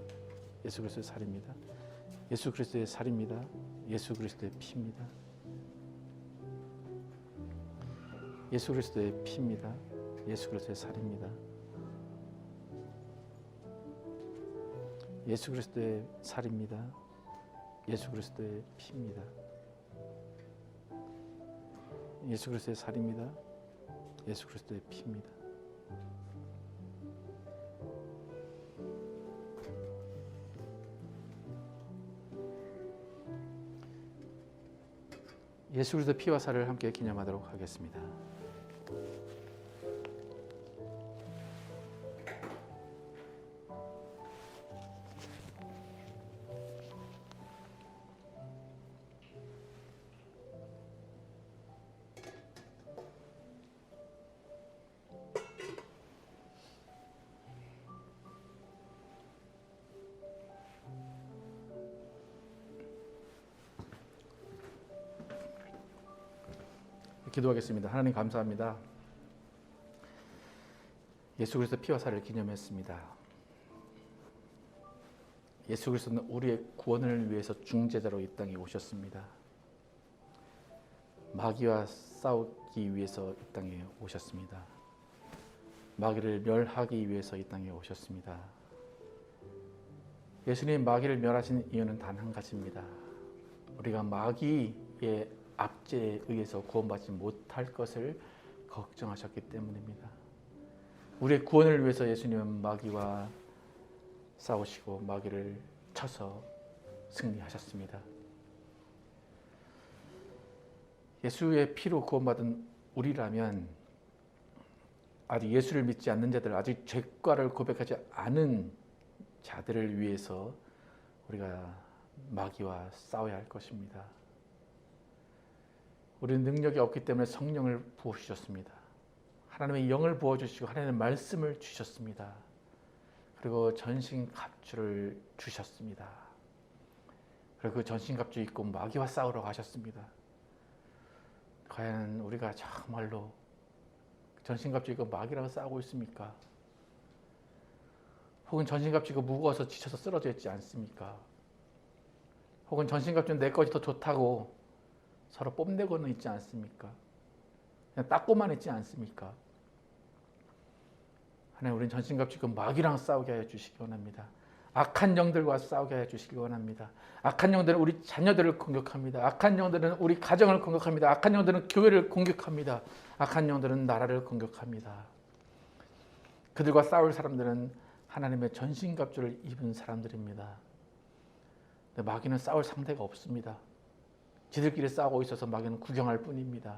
예수 그리스도의 살입니다. 예수 그리스도의 살입니다. 예수 그리스도의 피입니다. 예수 그리스도의 피입니다. 예수 그리스도의 살입니다. 예수 그리스도의 살입니다. 예수 그리스도의 피입니다. 예수 그리스도의 살입니다. 예수 그리스도의 피입니다. 예수 그리스도의 피와 살을 함께 기념하도록 하겠습니다. 기도하겠습니다. 하나님 감사합니다. 예수 그리스도 피와 살을 기념했습니다. 예수 그리스도는 우리의 구원을 위해서 중재자로 이 땅에 오셨습니다. 마귀와 싸우기 위해서 이 땅에 오셨습니다. 마귀를 멸하기 위해서 이 땅에 오셨습니다. 예수님 마귀를 멸하신 이유는 단 한 가지입니다. 우리가 마귀의 압제에 의해서 구원받지 못할 것을 걱정하셨기 때문입니다. 우리의 구원을 위해서 예수님은 마귀와 싸우시고 마귀를 쳐서 승리하셨습니다. 예수의 피로 구원받은 우리라면 아직 예수를 믿지 않는 자들, 아직 죄과를 고백하지 않은 자들을 위해서 우리가 마귀와 싸워야 할 것입니다. 우리는 능력이 없기 때문에 성령을 부어주셨습니다. 하나님의 영을 부어주시고 하나님의 말씀을 주셨습니다. 그리고 전신갑주를 주셨습니다. 그리고 그 전신갑주 입고 마귀와 싸우러 가셨습니다. 과연 우리가 정말로 전신갑주 입고 마귀랑 싸우고 있습니까? 혹은 전신갑주 입고 무거워서 지쳐서 쓰러져 있지 않습니까? 혹은 전신갑주는 내 것이 더 좋다고 서로 뽐내고는 있지 않습니까? 그냥 닦고만 있지 않습니까? 하나님, 우리는 전신갑주 입고 마귀랑 싸우게 하여 주시기 원합니다. 악한 영들과 싸우게 하여 주시기 원합니다. 악한 영들은 우리 자녀들을 공격합니다. 악한 영들은 우리 가정을 공격합니다. 악한 영들은 교회를 공격합니다. 악한 영들은 나라를 공격합니다. 그들과 싸울 사람들은 하나님의 전신갑주를 입은 사람들입니다. 근데 마귀는 싸울 상대가 없습니다. 지들끼리 싸우고 있어서 마귀는 구경할 뿐입니다.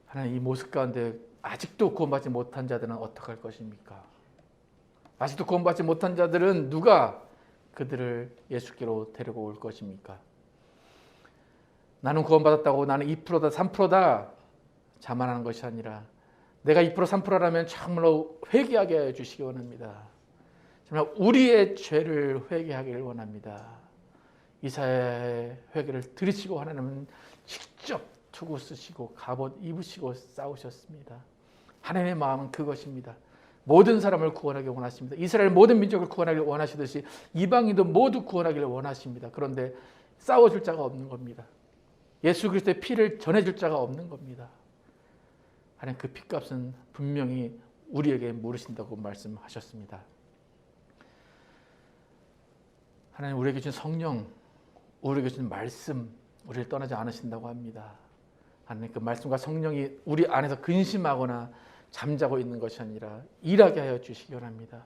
하나님, 이 모습 가운데 아직도 구원받지 못한 자들은 어떡할 것입니까? 아직도 구원받지 못한 자들은 누가 그들을 예수께로 데리고 올 것입니까? 나는 구원받았다고 나는 2%다 3%다 자만하는 것이 아니라 내가 2% 3%라면 정말로 회개하게 해 주시기 원합니다. 정말 우리의 죄를 회개하기를 원합니다. 이사야의 회개를 들으시고 하나님은 직접 투구 쓰시고 갑옷 입으시고 싸우셨습니다. 하나님의 마음은 그것입니다. 모든 사람을 구원하기 원하십니다. 이스라엘 모든 민족을 구원하기를 원하시듯이 이방인도 모두 구원하기를 원하십니다. 그런데 싸워줄 자가 없는 겁니다. 예수 그리스도의 피를 전해줄 자가 없는 겁니다. 하나님, 그 피값은 분명히 우리에게 물으신다고 말씀하셨습니다. 하나님, 우리에게 주신 성령, 우리에게 주신 말씀, 우리를 떠나지 않으신다고 합니다. 하나님, 그 말씀과 성령이 우리 안에서 근심하거나 잠자고 있는 것이 아니라 일하게 하여 주시기 원합니다.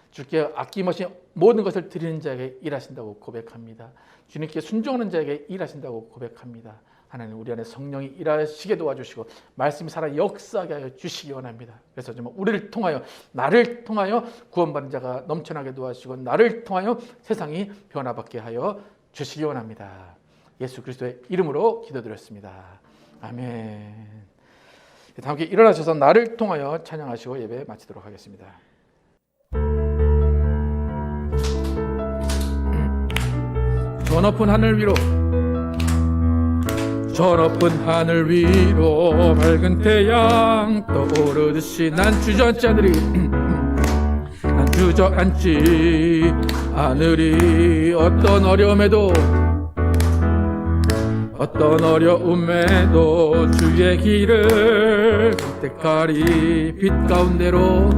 주께 아낌없이 모든 것을 드리는 자에게 일하신다고 고백합니다. 주님께 순종하는 자에게 일하신다고 고백합니다. 하나님, 우리 안에 성령이 일하시게 도와주시고 말씀이 살아 역사하게 하여 주시기 원합니다. 그래서 정말 우리를 통하여, 나를 통하여 구원받는 자가 넘쳐나게 도와주시고 나를 통하여 세상이 변화받게 하여 주시기 원합니다. 예수 그리스도의 이름으로 기도드렸습니다. 아멘. 다 함께 일어나셔서 나를 통하여 찬양하시고 예배 마치도록 하겠습니다. 저 높은 하늘 위로, 저 높은 하늘 위로 밝은 태양 떠오르듯이 난 주저앉지 난 주저앉지 하늘이 어떤 어려움에도 주의 길을 선택하리. 빛 가운데로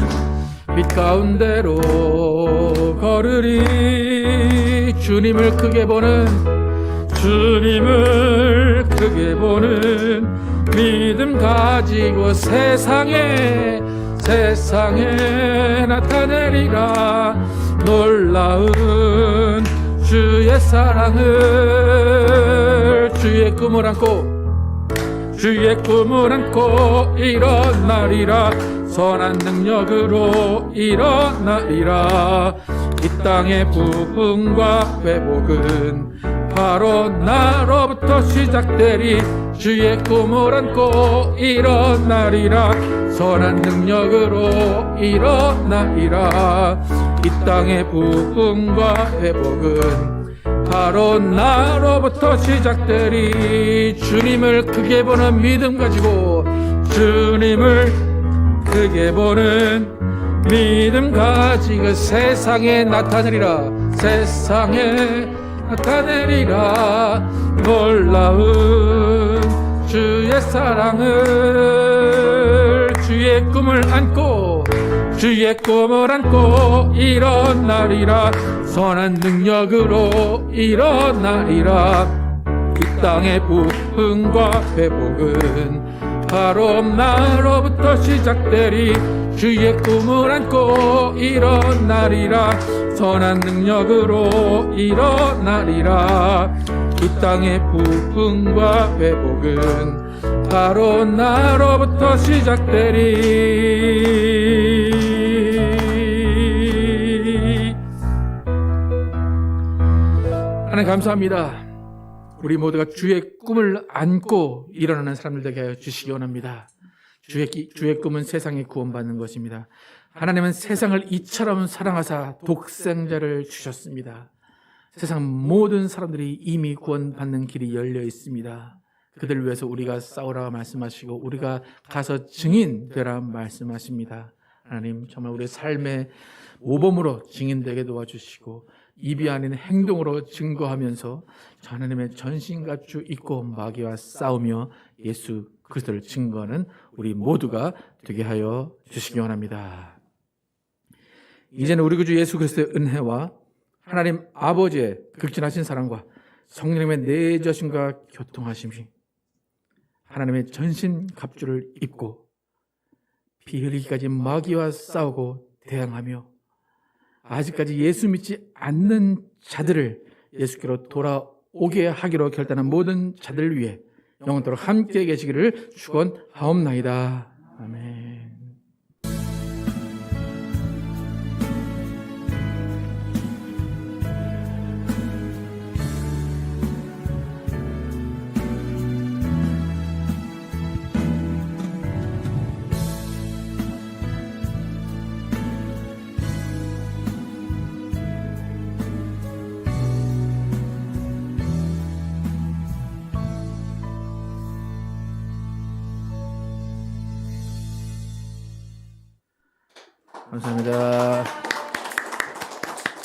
걸으리. 주님을 크게 보는 믿음 가지고 세상에 나타내리라. 놀라운 주의 사랑을, 주의 꿈을 안고 일어나리라. 선한 능력으로 일어나리라. 이 땅의 부흥과 회복은 바로 나로부터 시작되리. 주의 꿈을 안고 일어나리라. 선한 능력으로 일어나리라. 이 땅의 부흥과 회복은 바로 나로부터 시작되리. 주님을 크게 보는 믿음 가지고, 주님을 크게 보는 믿음 가지고 세상에 나타내리라. 놀라운 주의 사랑을, 주의 꿈을 안고 일어나리라. 선한 능력으로 일어나리라. 이 땅의 부흥과 회복은 바로 나로부터 시작되리. 주의 꿈을 안고 일어나리라. 선한 능력으로 일어나리라. 이 땅의 부흥과 회복은 바로 나로부터 시작되리. 하나님 감사합니다. 우리 모두가 주의 꿈을 안고 일어나는 사람들 되게 하여 주시기 원합니다. 주의 꿈은 세상에 구원받는 것입니다. 하나님은 세상을 이처럼 사랑하사 독생자를 주셨습니다. 세상 모든 사람들이 이미 구원받는 길이 열려 있습니다. 그들을 위해서 우리가 싸우라 말씀하시고 우리가 가서 증인 되라 말씀하십니다. 하나님 정말 우리의 삶의 모범으로 증인되게 도와주시고 입이 아닌 행동으로 증거하면서 하나님의 전신갑주 입고 마귀와 싸우며 예수 그리스도를 증거하는 우리 모두가 되게 하여 주시기 원합니다. 이제는 우리 구주 예수 그리스도의 은혜와 하나님 아버지의 극진하신 사랑과 성령님의 내저심과 교통하심이 하나님의 전신갑주를 입고 피 흘리기까지 마귀와 싸우고 대항하며 아직까지 예수 믿지 않는 자들을 예수께로 돌아오게 하기로 결단한 모든 자들을 위해 영원토록 함께 계시기를 축원하옵나이다. 아멘. 감사합니다.